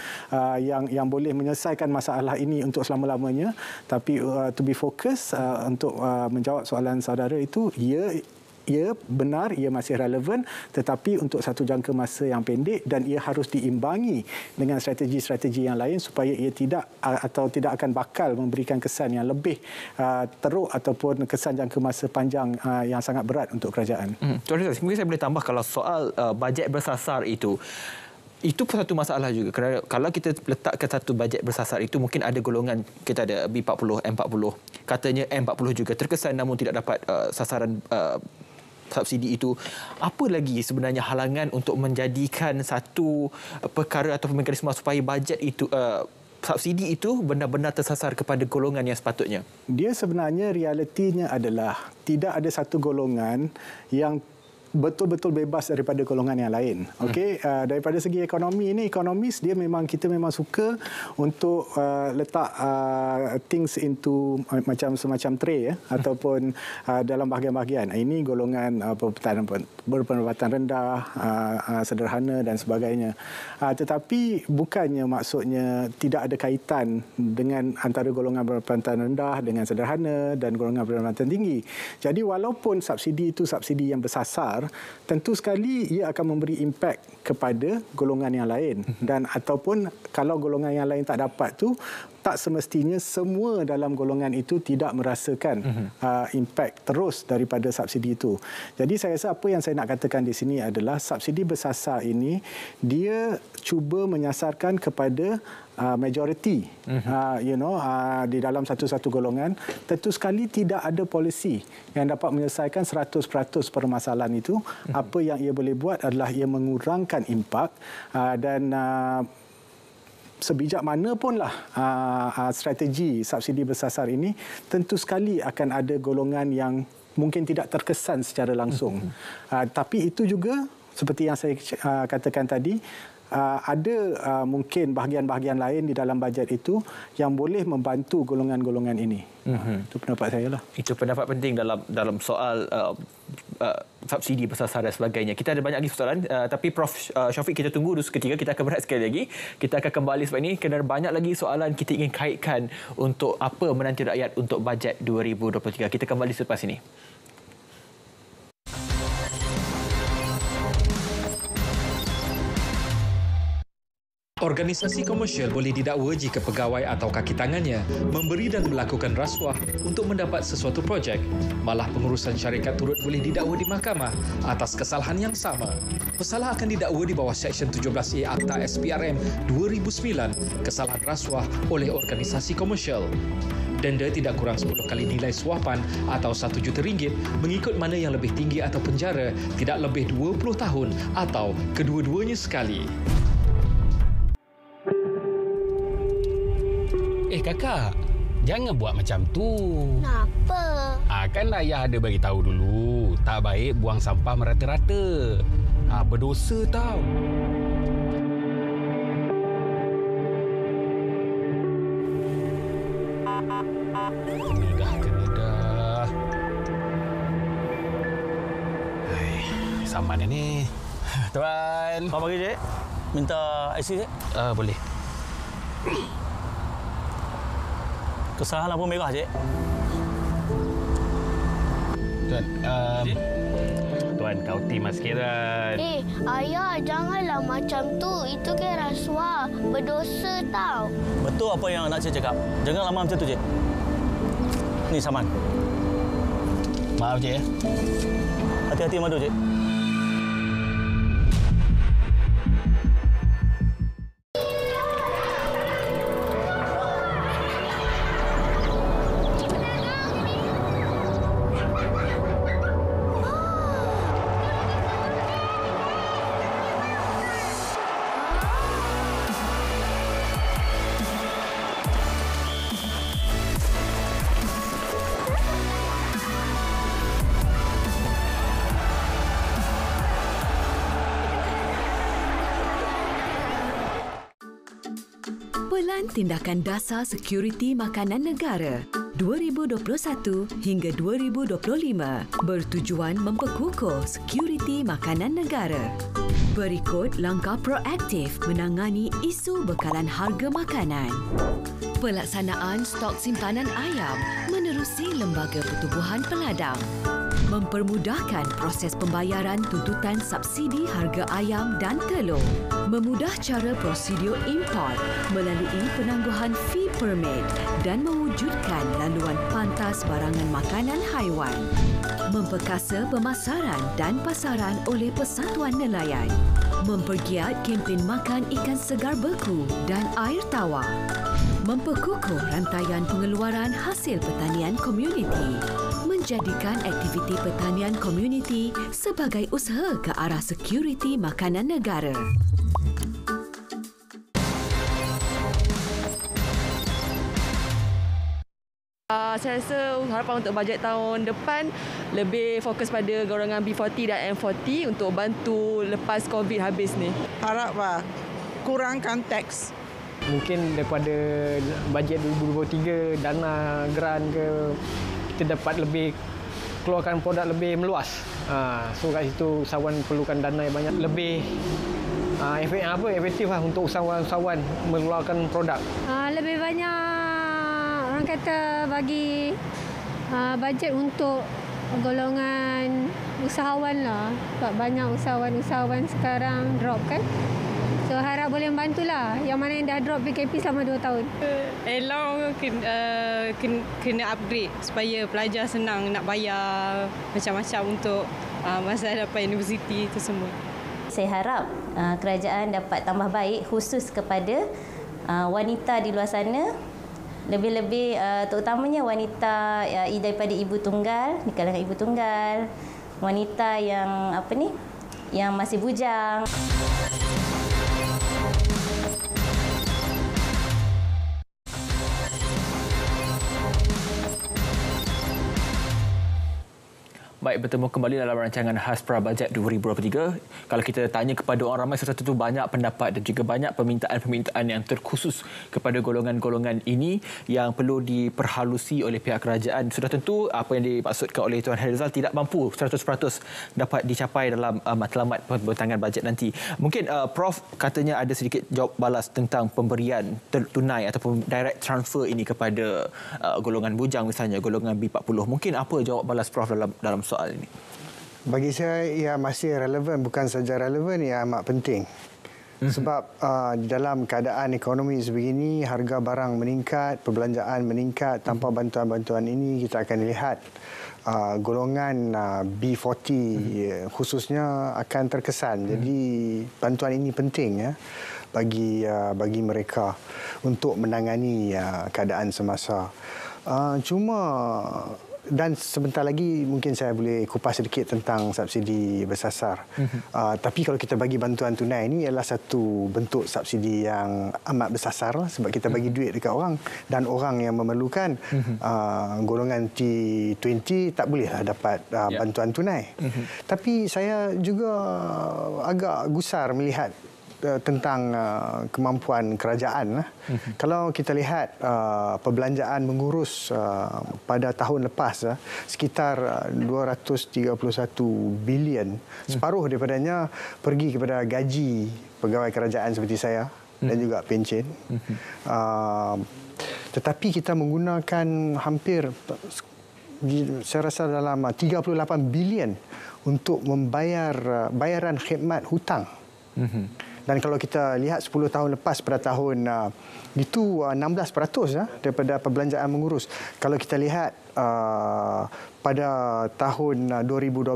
yang boleh menyelesaikan masalah ini untuk selama-lamanya, tapi to be focus untuk menjawab soalan saudara itu, ia benar, ia masih relevan, tetapi untuk satu jangka masa yang pendek, dan ia harus diimbangi dengan strategi-strategi yang lain supaya ia tidak akan bakal memberikan kesan yang lebih teruk ataupun kesan jangka masa panjang yang sangat berat untuk kerajaan. Tuan Rizal, mungkin saya boleh tambah kalau soal bajet bersasar itu pun satu masalah juga. Kerana kalau kita letakkan satu bajet bersasar itu, mungkin ada golongan, kita ada B40, M40. Katanya M40 juga terkesan namun tidak dapat sasaran subsidi itu. Apa lagi sebenarnya halangan untuk menjadikan satu perkara atau mekanisme supaya bajet itu subsidi itu benar-benar tersasar kepada golongan yang sepatutnya? Dia sebenarnya realitinya adalah tidak ada satu golongan yang betul-betul bebas daripada golongan yang lain. Okey, daripada segi ekonomi ini, ekonomis dia kita memang suka untuk letak things into semacam tray ataupun dalam bahagian-bahagian. Ini golongan berpendapatan rendah, sederhana dan sebagainya. Tetapi bukannya maksudnya tidak ada kaitan dengan antara golongan berpendapatan rendah dengan sederhana dan golongan berpendapatan tinggi. Jadi walaupun subsidi itu subsidi yang bersasar, tentu sekali ia akan memberi impak kepada golongan yang lain, dan ataupun kalau golongan yang lain tak dapat tu, tak semestinya semua dalam golongan itu tidak merasakan impak terus daripada subsidi itu. Jadi saya rasa apa yang saya nak katakan di sini adalah subsidi bersasar ini dia cuba menyasarkan kepada majoriti di dalam satu-satu golongan. Tentu sekali tidak ada polisi yang dapat menyelesaikan 100% permasalahan itu. Apa yang ia boleh buat adalah ia mengurangkan impak, dan sebijak mana punlah strategi subsidi bersasar ini, tentu sekali akan ada golongan yang mungkin tidak terkesan secara langsung. Tapi itu juga seperti yang saya katakan tadi, ada mungkin bahagian-bahagian lain di dalam bajet itu yang boleh membantu golongan-golongan ini. Itu pendapat saya lah. Itu pendapat penting dalam soal subsidi bersasar dan sebagainya. Kita ada banyak lagi soalan, tapi Prof Syafiq, kita tunggu dulu seketika. Kita akan berehat sekali lagi. Kita akan kembali sebab ini kerana banyak lagi soalan kita ingin kaitkan untuk apa menanti rakyat untuk bajet 2023. Kita kembali selepas ini. Organisasi komersial boleh didakwa jika pegawai atau kaki tangannya memberi dan melakukan rasuah untuk mendapat sesuatu projek. Malah pengurusan syarikat turut boleh didakwa di mahkamah atas kesalahan yang sama. Pesalah akan didakwa di bawah Seksyen 17A Akta SPRM 2009, kesalahan rasuah oleh organisasi komersial. Denda tidak kurang 10 kali nilai suapan atau RM1 juta mengikut mana yang lebih tinggi, atau penjara tidak lebih 20 tahun atau kedua-duanya sekali. Kakak, jangan buat macam tu. Kenapa? Kan ayah ada bagi tahu dulu, tak baik buang sampah merata-rata. Berdosa tau. Kena dah. Saman ni. Tuan. Apa bagi, Cik? Minta IC, Cik? Boleh. Kesalahan lampu merah, Cik. Tuan, Tuan, kau timas kiran. Ayah, janganlah macam tu. Itu kan rasuah. Berdosa tau. Betul apa yang nak Cik cakap. Jangan lama macam tu, Cik. Ni saman. Maaf, Cik. Hati-hati madu, Cik. Tuntutan Tindakan Dasar Sekuriti Makanan Negara 2021 hingga 2025 bertujuan memperkukuh sekuriti makanan negara. Berikut langkah proaktif menangani isu bekalan harga makanan. Pelaksanaan stok simpanan ayam menerusi Lembaga Pertubuhan Peladang. Mempermudahkan proses pembayaran tuntutan subsidi harga ayam dan telur. Memudah cara prosedur import melalui penangguhan fee permit dan mewujudkan laluan pantas barangan makanan haiwan. Memperkasa pemasaran dan pasaran oleh Persatuan Nelayan. Mempergiat kempen makan ikan segar beku dan air tawar. Memperkukuh rantaian pengeluaran hasil pertanian komuniti. Menjadikan aktiviti pertanian komuniti sebagai usaha ke arah sekuriti makanan negara. Saya rasa harapan untuk bajet tahun depan lebih fokus pada golongan B40 dan M40 untuk bantu lepas COVID habis ni. Harap kurangkan teks. Mungkin daripada bajet 2023 dana grant ke kita dapat lebih keluarkan produk lebih meluas. So kat situ usahawan perlukan dana yang banyak, lebih efektif lah untuk usahawan-usahawan mengeluarkan produk. Lebih banyak orang kata bagi bajet untuk golongan usahawan lah. Sebab banyak usahawan-usahawan sekarang drop kan. So harap boleh membantulah yang mana yang dah drop PKP selama 2 tahun. Allow kena upgrade supaya pelajar senang nak bayar macam-macam untuk masa dapat universiti itu semua. Saya harap kerajaan dapat tambah baik khusus kepada wanita di luar sana. Lebih-lebih terutamanya wanita daripada ibu tunggal, di kalangan ibu tunggal, wanita yang yang masih bujang. Baik, bertemu kembali dalam rancangan khas Prabajet 2023. Kalau kita tanya kepada orang ramai, sudah tentu banyak pendapat dan juga banyak permintaan-permintaan yang terkhusus kepada golongan-golongan ini yang perlu diperhalusi oleh pihak kerajaan. Sudah tentu apa yang dimaksudkan oleh Tuan Hairizal tidak mampu 100% dapat dicapai dalam matlamat pembentangan bajet nanti. Mungkin Prof katanya ada sedikit jawab balas tentang pemberian tunai ataupun direct transfer ini kepada golongan bujang misalnya, golongan B40. Mungkin apa jawab balas Prof dalam soal ini? Bagi saya ia masih relevan, bukan saja relevan, ia amat penting. Sebab dalam keadaan ekonomi sebegini, harga barang meningkat, perbelanjaan meningkat. Tanpa bantuan-bantuan ini kita akan lihat golongan B40 khususnya akan terkesan. Jadi bantuan ini penting ya bagi mereka untuk menangani keadaan semasa. Dan sebentar lagi mungkin saya boleh kupas sedikit tentang subsidi bersasar. Tapi kalau kita bagi bantuan tunai ini adalah satu bentuk subsidi yang amat bersasar lah, sebab kita bagi duit dekat orang dan orang yang memerlukan. Golongan T20 tak bolehlah dapat bantuan tunai. Tapi saya juga agak gusar melihat tentang kemampuan kerajaan. Kalau kita lihat perbelanjaan mengurus pada tahun lepas sekitar 231 bilion, separuh daripadanya pergi kepada gaji pegawai kerajaan seperti saya dan juga pencen. Tetapi kita menggunakan hampir, saya rasa dalam 38 bilion untuk membayar bayaran khidmat hutang. Dan kalau kita lihat 10 tahun lepas pada tahun itu 16% daripada perbelanjaan mengurus. Kalau kita lihat pada tahun 2012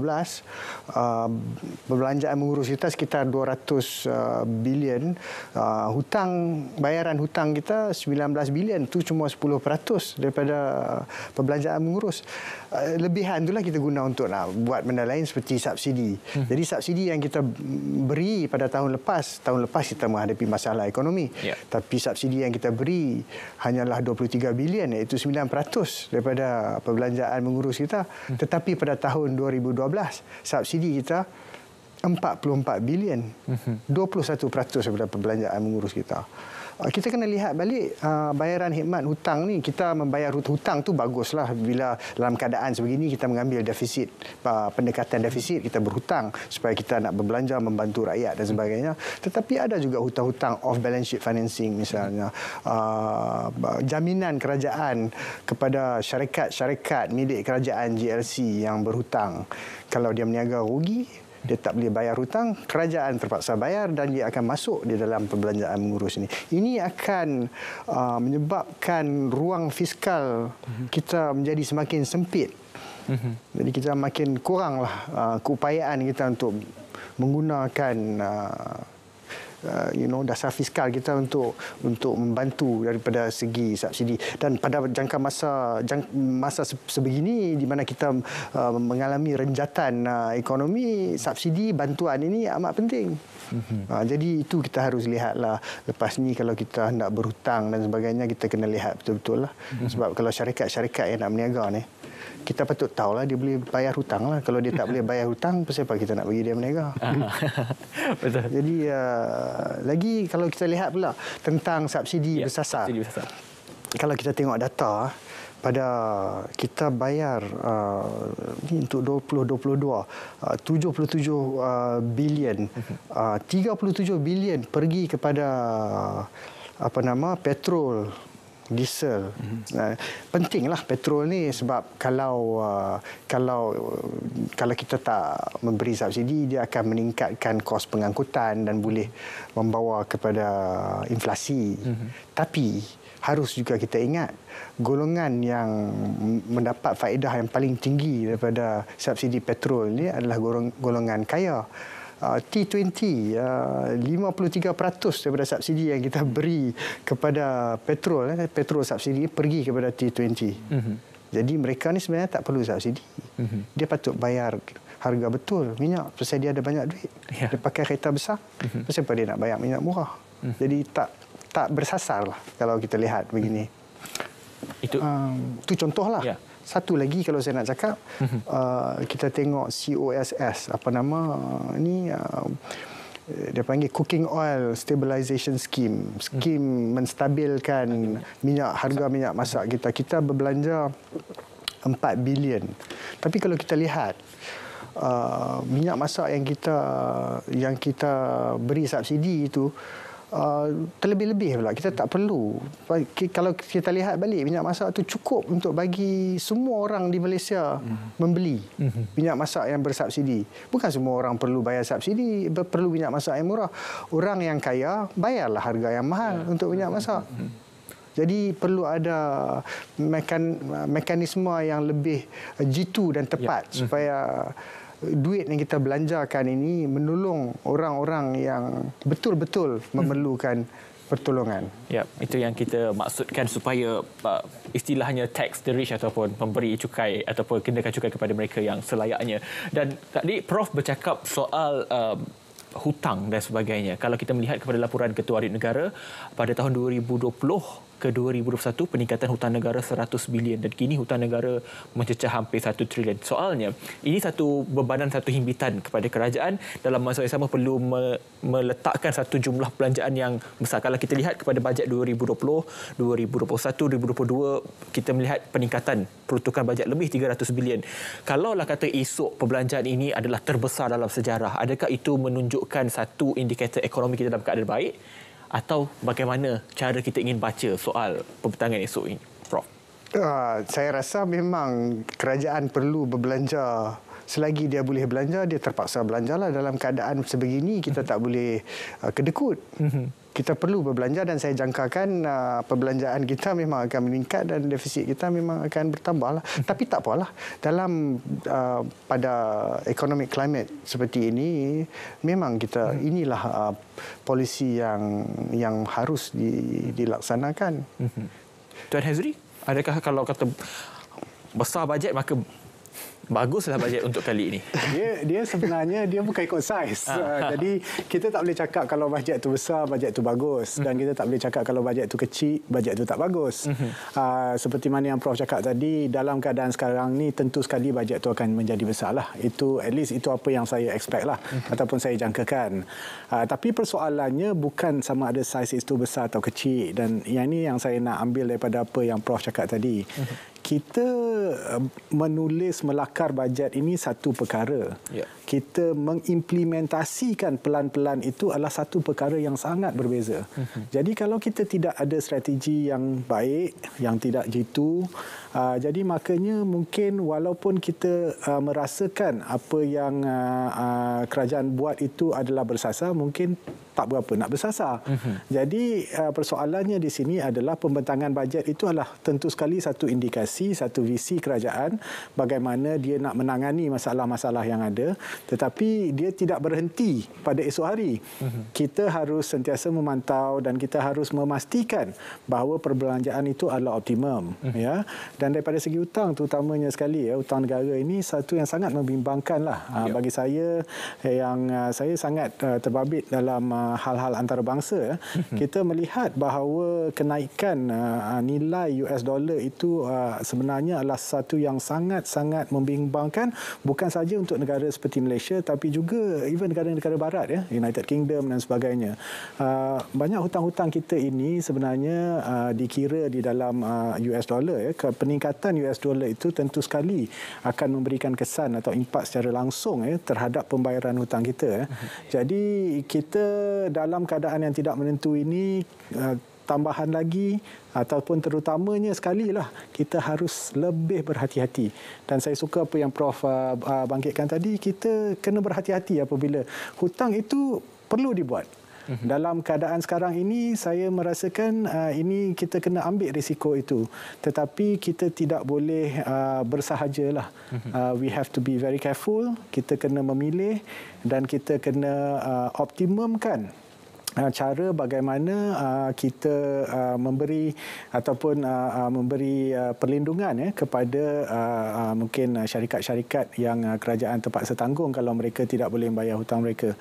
perbelanjaan mengurus kita sekitar 200 bilion, bayaran hutang kita 19 bilion, itu cuma 10% daripada perbelanjaan mengurus. Lebihan itulah kita guna untuk nak buat benda lain seperti subsidi. Jadi subsidi yang kita beri pada tahun lepas kita menghadapi masalah ekonomi. Tapi subsidi yang kita beri hanyalah 23 bilion, iaitu 9% daripada perbelanjaan mengurus kita. Tetapi pada tahun 2012 subsidi kita 44 bilion. 21% daripada perbelanjaan mengurus kita. Kita kena lihat balik bayaran khidmat hutang ni. Kita membayar hutang tu baguslah bila dalam keadaan sebegini kita mengambil defisit, pendekatan defisit, kita berhutang supaya kita nak berbelanja, membantu rakyat dan sebagainya. Tetapi ada juga hutang-hutang off balance sheet financing misalnya. Jaminan kerajaan kepada syarikat-syarikat milik kerajaan GLC yang berhutang. Kalau dia meniaga rugi, dia tak boleh bayar hutang, kerajaan terpaksa bayar dan dia akan masuk di dalam perbelanjaan mengurus ini. Ini akan menyebabkan ruang fiskal kita menjadi semakin sempit. Jadi kita makin kuranglah keupayaan kita untuk menggunakan dasar fiskal kita untuk membantu daripada segi subsidi. Dan pada jangka masa sebegini di mana kita mengalami renjatan ekonomi, subsidi bantuan ini amat penting. Jadi itu kita harus lihatlah. Lepas ni kalau kita hendak berhutang dan sebagainya, kita kena lihat betul-betul lah. Sebab kalau syarikat-syarikat yang nak berniaga ni, kita patut tahulah dia boleh bayar hutang lah. Kalau dia tak boleh bayar hutang, kenapa kita nak bagi dia berniaga? Betul. Jadi lagi kalau kita lihat pula tentang subsidi bersasar. Kalau kita tengok data, pada kita bayar untuk 2022 77 bilion, 37 bilion pergi kepada petrol, diesel. Pentinglah petrol ni sebab kalau kita tak memberi subsidi, dia akan meningkatkan kos pengangkutan dan boleh membawa kepada inflasi. Tapi harus juga kita ingat golongan yang mendapat faedah yang paling tinggi daripada subsidi petrol ni adalah golongan kaya. T20, 53% daripada subsidi yang kita beri kepada petrol subsidi pergi kepada T20. Jadi mereka ni sebenarnya tak perlu subsidi. Dia patut bayar harga betul minyak pasal dia ada banyak duit. Dia pakai kereta besar, pasal apa dia nak bayar minyak murah? Jadi tak bersasar lah kalau kita lihat begini. Itu contohlah. Satu lagi kalau saya nak cakap, kita tengok COSS, dia panggil Cooking Oil Stabilization Scheme. Skim menstabilkan harga minyak masak kita. Kita berbelanja 4 bilion. Tapi kalau kita lihat minyak masak yang kita beri subsidi itu, terlebih-lebih pula kita tak perlu. Kalau kita lihat balik, minyak masak itu cukup untuk bagi semua orang di Malaysia membeli minyak masak yang bersubsidi. Bukan semua orang perlu bayar subsidi, perlu minyak masak yang murah. Orang yang kaya bayarlah harga yang mahal untuk minyak masak. Jadi perlu ada mekanisme yang lebih jitu dan tepat supaya duit yang kita belanjakan ini menolong orang-orang yang betul-betul memerlukan pertolongan. Ya, itu yang kita maksudkan supaya istilahnya tax the rich ataupun memberi cukai ataupun kenakan cukai kepada mereka yang selayaknya. Dan tadi Prof bercakap soal hutang dan sebagainya. Kalau kita melihat kepada laporan Ketua Audit Negara pada tahun 2020 ke 2021, peningkatan hutang negara 100 bilion dan kini hutang negara mencecah hampir 1 trilion. Soalnya, ini satu bebanan, satu himpitan kepada kerajaan dalam masa yang sama perlu meletakkan satu jumlah belanjaan yang besar. Kalau kita lihat kepada bajet 2020, 2021, 2022, kita melihat peningkatan peruntukan bajet lebih 300 bilion. Kalaulah kata esok perbelanjaan ini adalah terbesar dalam sejarah, adakah itu menunjukkan satu indikator ekonomi kita dalam keadaan baik? Atau bagaimana cara kita ingin baca soal pembentangan esok ini, Prof? Saya rasa memang kerajaan perlu berbelanja. Selagi dia boleh belanja, dia terpaksa belanjalah. Dalam keadaan sebegini, kita tak boleh kedekut. Kita perlu berbelanja dan saya jangkakan perbelanjaan kita memang akan meningkat dan defisit kita memang akan bertambah. Tapi tak apalah. Dalam pada economic climate seperti ini, memang kita inilah polisi yang harus dilaksanakan. Tuan Hazri, adakah kalau kata besar bajet maka Baguslah bajet untuk kali ini. Dia sebenarnya dia bukan ikut saiz. Jadi kita tak boleh cakap kalau bajet tu besar, bajet tu bagus, dan kita tak boleh cakap kalau bajet tu kecil, bajet tu tak bagus. Seperti mana yang Prof cakap tadi, dalam keadaan sekarang ni tentu sekali bajet tu akan menjadi besar lah. Itu at least itu apa yang saya expect lah, ataupun saya jangkakan. Tapi persoalannya bukan sama ada saiz itu besar atau kecil, dan yang ini yang saya nak ambil daripada apa yang Prof cakap tadi. Kita menulis melakar bajet ini satu perkara. Kita mengimplementasikan pelan-pelan itu adalah satu perkara yang sangat berbeza. Jadi kalau kita tidak ada strategi yang baik, yang tidak jitu, jadi makanya mungkin walaupun kita merasakan apa yang kerajaan buat itu adalah bersasar, mungkin tak berapa nak bersasar. Jadi persoalannya di sini adalah pembentangan bajet itu adalah tentu sekali satu indikasi, satu visi kerajaan bagaimana dia nak menangani masalah-masalah yang ada, tetapi dia tidak berhenti pada esok hari. Kita harus sentiasa memantau dan kita harus memastikan bahawa perbelanjaan itu adalah optimum. Ya. Dan daripada segi hutang terutamanya sekali, hutang negara ini satu yang sangat membimbangkan lah. Bagi saya yang saya sangat terbabit dalam hal-hal antarabangsa. Kita melihat bahawa kenaikan nilai US dollar itu sebenarnya adalah satu yang sangat-sangat membimbangkan, bukan saja untuk negara seperti Malaysia tapi juga even negara-negara barat, ya, United Kingdom dan sebagainya. Banyak hutang-hutang kita ini sebenarnya dikira di dalam US dollar, ya. Peningkatan US dollar itu tentu sekali akan memberikan kesan atau impak secara langsung, ya, terhadap pembayaran hutang kita, ya. Jadi kita dalam keadaan yang tidak menentu ini, tambahan lagi ataupun terutamanya sekali lah, kita harus lebih berhati-hati. Dan saya suka apa yang Prof bangkitkan tadi, kita kena berhati-hati apabila hutang itu perlu dibuat. Dalam keadaan sekarang ini, saya merasakan ini kita kena ambil risiko itu. Tetapi kita tidak boleh bersahajalah. We have to be very careful. Kita kena memilih dan kita kena optimumkan cara bagaimana kita memberi ataupun memberi perlindungan, ya, kepada mungkin syarikat-syarikat yang kerajaan terpaksa tanggung kalau mereka tidak boleh membayar hutang mereka.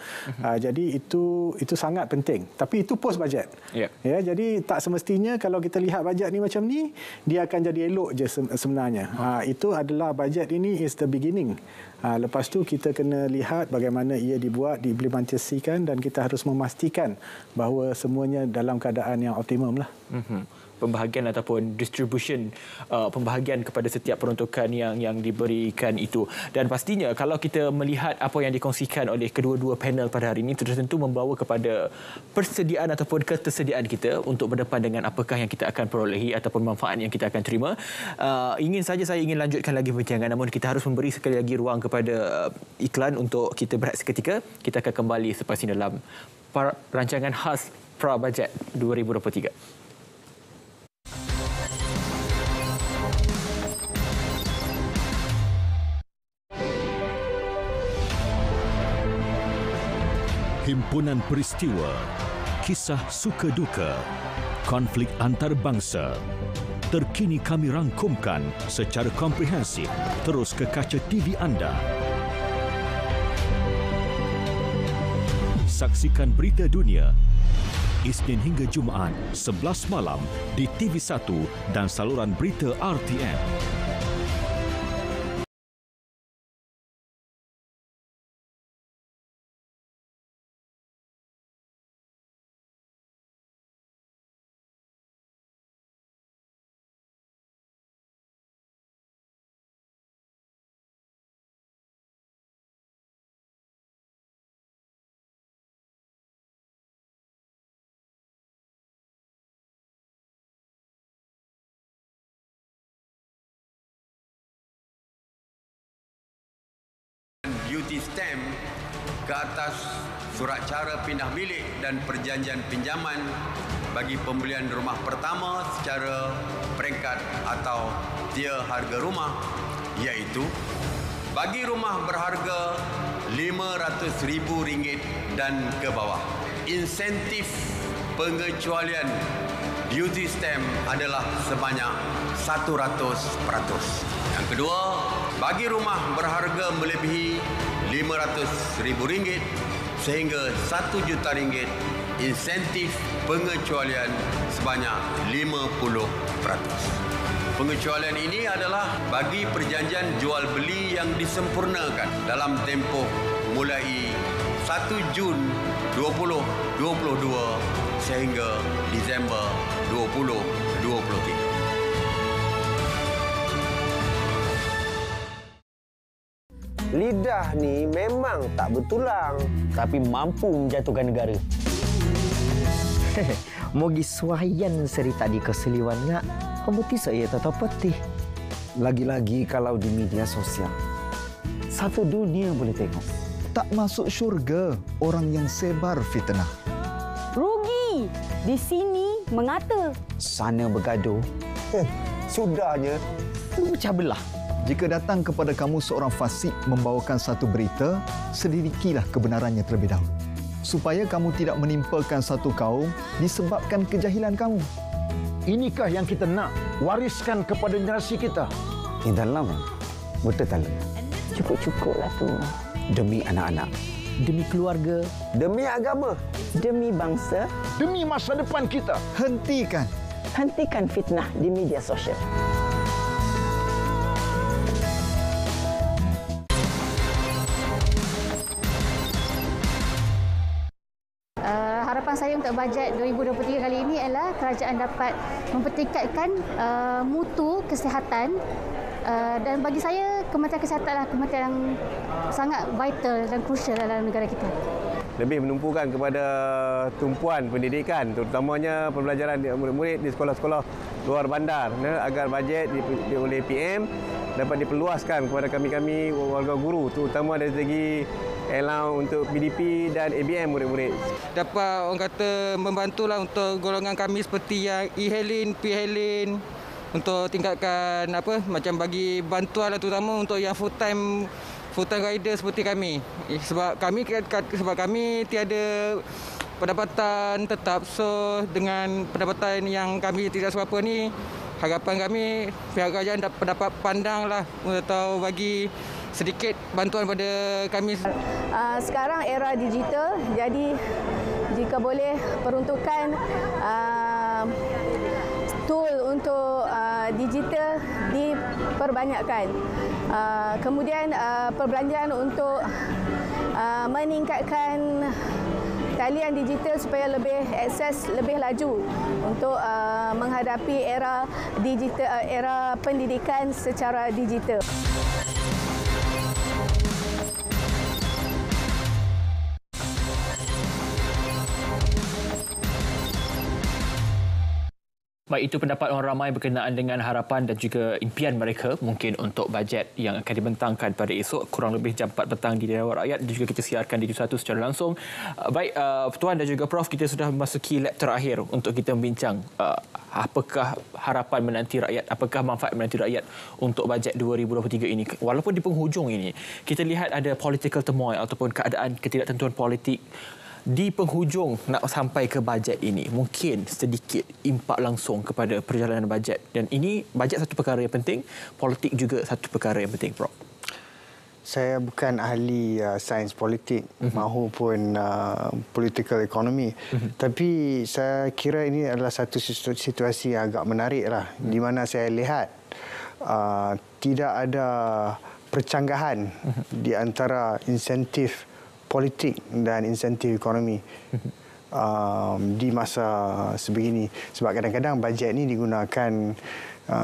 Jadi itu sangat penting. Tapi itu post bajet. Ya, jadi tak semestinya kalau kita lihat bajet ni macam ni, dia akan jadi elok je sebenarnya. Itu adalah bajet ini is the beginning. Lepas tu kita kena lihat bagaimana ia dibuat, diimplementasikan, dan kita harus memastikan bahawa semuanya dalam keadaan yang optimum lah. Pembahagian ataupun distribution pembahagian kepada setiap peruntukan yang diberikan itu. Dan pastinya kalau kita melihat apa yang dikongsikan oleh kedua-dua panel pada hari ini, tentu membawa kepada persediaan ataupun ketersediaan kita untuk berdepan dengan apakah yang kita akan perolehi ataupun manfaat yang kita akan terima. Saya ingin lanjutkan lagi perbincangan, namun kita harus memberi sekali lagi ruang kepada iklan untuk kita berehat seketika. Kita akan kembali selepas ini dalam rancangan khas Pra Bajet 2023. Himpunan peristiwa, kisah suka duka, konflik antarabangsa. Terkini kami rangkumkan secara komprehensif terus ke kaca TV anda. Saksikan berita dunia Isnin hingga Jumaat 11 malam di TV1 dan saluran berita RTM. Duty stamp ke atas surat cara pindah milik dan perjanjian pinjaman bagi pembelian rumah pertama secara peringkat atau tier harga rumah, iaitu bagi rumah berharga RM500,000 dan ke bawah. Insentif pengecualian duty stamp adalah sebanyak 100%. Yang kedua, Bagi rumah berharga melebihi RM500,000 sehingga RM1 juta, insentif pengecualian sebanyak 50%. Pengecualian ini adalah bagi perjanjian jual beli yang disempurnakan dalam tempoh mulai 1 Jun 2022 sehingga Disember 2023. Lidah ni memang tak bertulang, tapi mampu menjatuhkan negara. Mogi suayan cerita di keseliwan ngak, pemeti saya tetap petih. Lagi-lagi kalau di media sosial, satu dunia boleh tengok. Tak masuk syurga orang yang sebar fitnah. Rugi, di sini mengata. Sana bergaduh. Sudahnya, lu pecah belah. Jika datang kepada kamu seorang fasik membawakan satu berita, selidikilah kebenarannya terlebih dahulu. Supaya kamu tidak menimpakan satu kaum disebabkan kejahilan kamu. Inikah yang kita nak wariskan kepada generasi kita? Yang dalam, betul dalam. Cukup-cukuplah tu. Demi anak-anak. Demi keluarga. Demi agama. Demi bangsa. Demi masa depan kita. Hentikan fitnah di media sosial. Harapan saya untuk bajet 2023 kali ini adalah kerajaan dapat mempertingkatkan mutu kesihatan dan bagi saya Kementerian Kesihatan adalah kementerian yang sangat vital dan krusial dalam negara kita. Lebih menumpukan kepada tumpuan pendidikan, terutamanya pembelajaran murid-murid di sekolah-sekolah luar bandar agar bajet oleh PM dapat diperluaskan kepada kami-kami warga guru, terutama dari segi allowance untuk PDP dan ABM murid-murid. Dapat orang kata membantulah untuk golongan kami seperti yang E-Hailing, P-Hailing untuk tingkatkan macam bagi bantuan lah, terutama untuk yang full time rider seperti kami. Sebab kami tiada pendapatan tetap, so dengan pendapatan yang kami tidak seberapa ni, harapan kami pihak kerajaan dapat pandanglah atau bagi sedikit bantuan pada kami. Sekarang era digital, jadi jika boleh peruntukan tool untuk digital diperbanyakkan. Kemudian perbelanjaan untuk meningkatkan talian digital supaya lebih akses lebih laju untuk menghadapi era digital, era pendidikan secara digital. Baik, itu pendapat orang ramai berkenaan dengan harapan dan juga impian mereka mungkin untuk bajet yang akan dibentangkan pada esok kurang lebih jam 4 petang di Dewan Rakyat dan juga kita siarkan di TV1 secara langsung. Baik, Tuan dan juga Prof, kita sudah memasuki lap terakhir untuk kita membincang apakah harapan menanti rakyat, apakah manfaat menanti rakyat untuk bajet 2023 ini. Walaupun di penghujung ini, kita lihat ada political turmoil ataupun keadaan ketidaktentuan politik di penghujung nak sampai ke bajet ini, mungkin sedikit impak langsung kepada perjalanan bajet. Dan ini bajet satu perkara yang penting, politik juga satu perkara yang penting, Prof. Saya bukan ahli sains politik maupun political economy. Tapi saya kira ini adalah satu situasi yang agak menarik lah, di mana saya lihat tidak ada percanggahan di antara insentif politik dan insentif ekonomi di masa sebegini. Sebab kadang-kadang bajet ini digunakan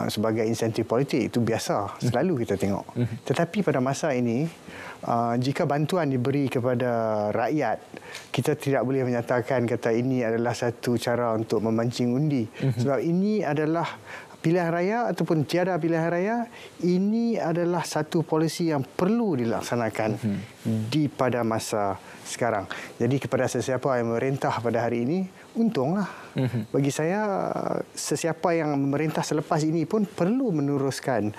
sebagai insentif politik, itu biasa, selalu kita tengok. Tetapi pada masa ini, jika bantuan diberi kepada rakyat, kita tidak boleh menyatakan kata ini adalah satu cara untuk memancing undi. Sebab ini adalah pilihan raya ataupun tiada pilihan raya, ini adalah satu polisi yang perlu dilaksanakan pada masa sekarang. Jadi kepada sesiapa yang memerintah pada hari ini, untunglah. Bagi saya, sesiapa yang memerintah selepas ini pun perlu meneruskan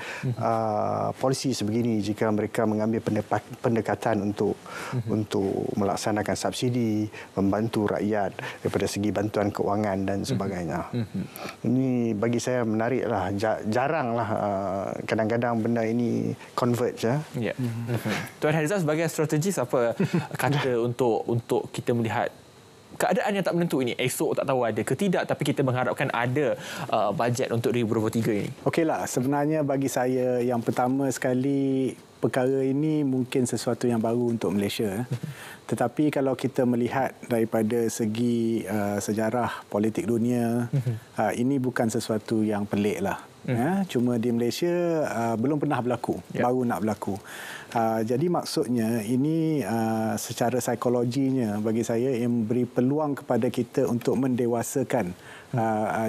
polisi sebegini jika mereka mengambil pendekatan untuk melaksanakan subsidi, membantu rakyat daripada segi bantuan keuangan dan sebagainya. Ini bagi saya menariklah. Jaranglah kadang-kadang benda ini converge. Ya. Tuan Harizal, sebagai strategis, apa kata untuk kita melihat keadaan yang tak menentu ini? Esok tak tahu ada ke tidak, tapi kita mengharapkan ada bajet untuk 2023 ini. Okeylah, sebenarnya bagi saya yang pertama sekali, perkara ini mungkin sesuatu yang baru untuk Malaysia. Tetapi kalau kita melihat daripada segi sejarah politik dunia, ini bukan sesuatu yang pelik lah. Cuma di Malaysia belum pernah berlaku, baru nak berlaku. Jadi maksudnya ini secara psikologinya bagi saya yang memberi peluang kepada kita untuk mendewasakan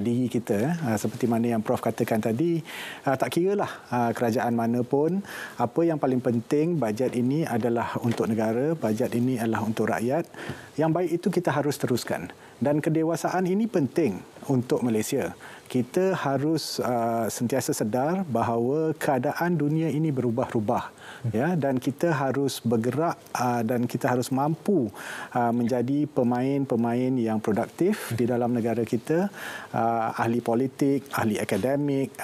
diri kita. Seperti mana yang Prof katakan tadi, tak kiralah kerajaan mana pun, apa yang paling penting, bajet ini adalah untuk negara, bajet ini adalah untuk rakyat. Yang baik itu kita harus teruskan. Dan kedewasaan ini penting untuk Malaysia. Kita harus sentiasa sedar bahawa keadaan dunia ini berubah-ubah, ya, dan kita harus bergerak dan kita harus mampu menjadi pemain-pemain yang produktif di dalam negara kita, ahli politik, ahli akademik,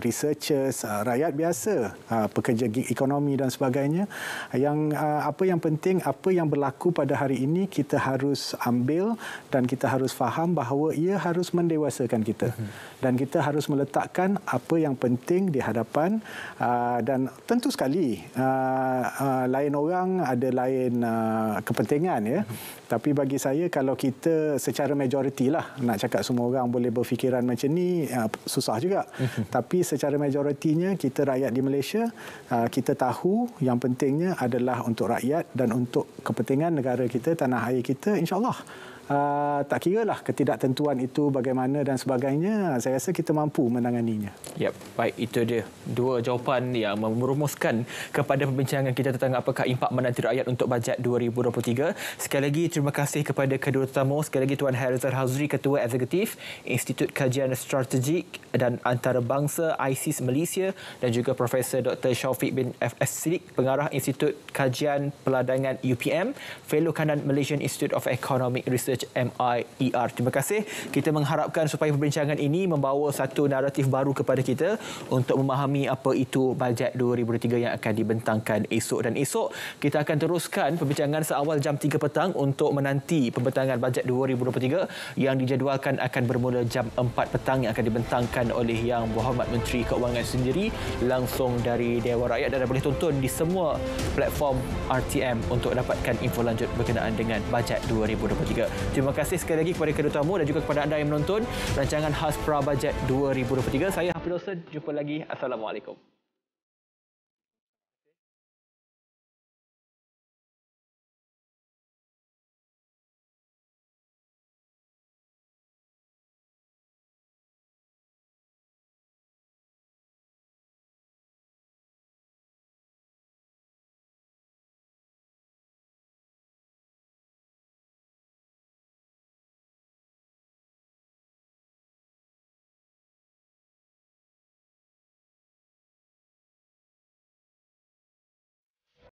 researchers, rakyat biasa, pekerja gig ekonomi dan sebagainya. Yang apa yang penting, apa yang berlaku pada hari ini kita harus ambil dan kita harus faham bahawa ia harus mendewasakan kita. Dan kita harus meletakkan apa yang penting di hadapan, dan tentu sekali lain orang ada lain kepentingan, ya. Tapi bagi saya, kalau kita secara majoriti lah, nak cakap semua orang boleh berfikiran macam ni, susah juga. Tapi secara majoritinya, kita rakyat di Malaysia, kita tahu yang pentingnya adalah untuk rakyat dan untuk kepentingan negara kita, tanah air kita, insya-Allah. Tak kiralah ketidaktentuan itu bagaimana dan sebagainya, saya rasa kita mampu menanganinya. Yep, baik, itu dia dua jawapan yang merumuskan kepada perbincangan kita tentang apakah impak menanti rakyat untuk bajet 2023. Sekali lagi terima kasih kepada kedua tetamu. Sekali lagi Tuan Harizal Hazri, Ketua Eksekutif Institut Kajian Strategik dan Antarabangsa ISIS Malaysia, dan juga Profesor Dr. Shaufiq bin F.S. Siddiq, Pengarah Institut Kajian Peladangan UPM, Fellow Kanan Malaysian Institute of Economic Research MIER. Terima kasih. Kita mengharapkan supaya perbincangan ini membawa satu naratif baru kepada kita untuk memahami apa itu bajet 2023 yang akan dibentangkan esok. Dan esok kita akan teruskan perbincangan seawal jam 3 petang untuk menanti pembentangan bajet 2023 yang dijadualkan akan bermula jam 4 petang, yang akan dibentangkan oleh Yang Berhormat Menteri Keuangan sendiri langsung dari Dewan Rakyat, dan boleh tonton di semua platform RTM untuk dapatkan info lanjut berkenaan dengan bajet 2023. Terima kasih sekali lagi kepada kedua tetamu dan juga kepada anda yang menonton rancangan khas Pra Bajet 2023. Saya Hafidh Hussain. Jumpa lagi. Assalamualaikum.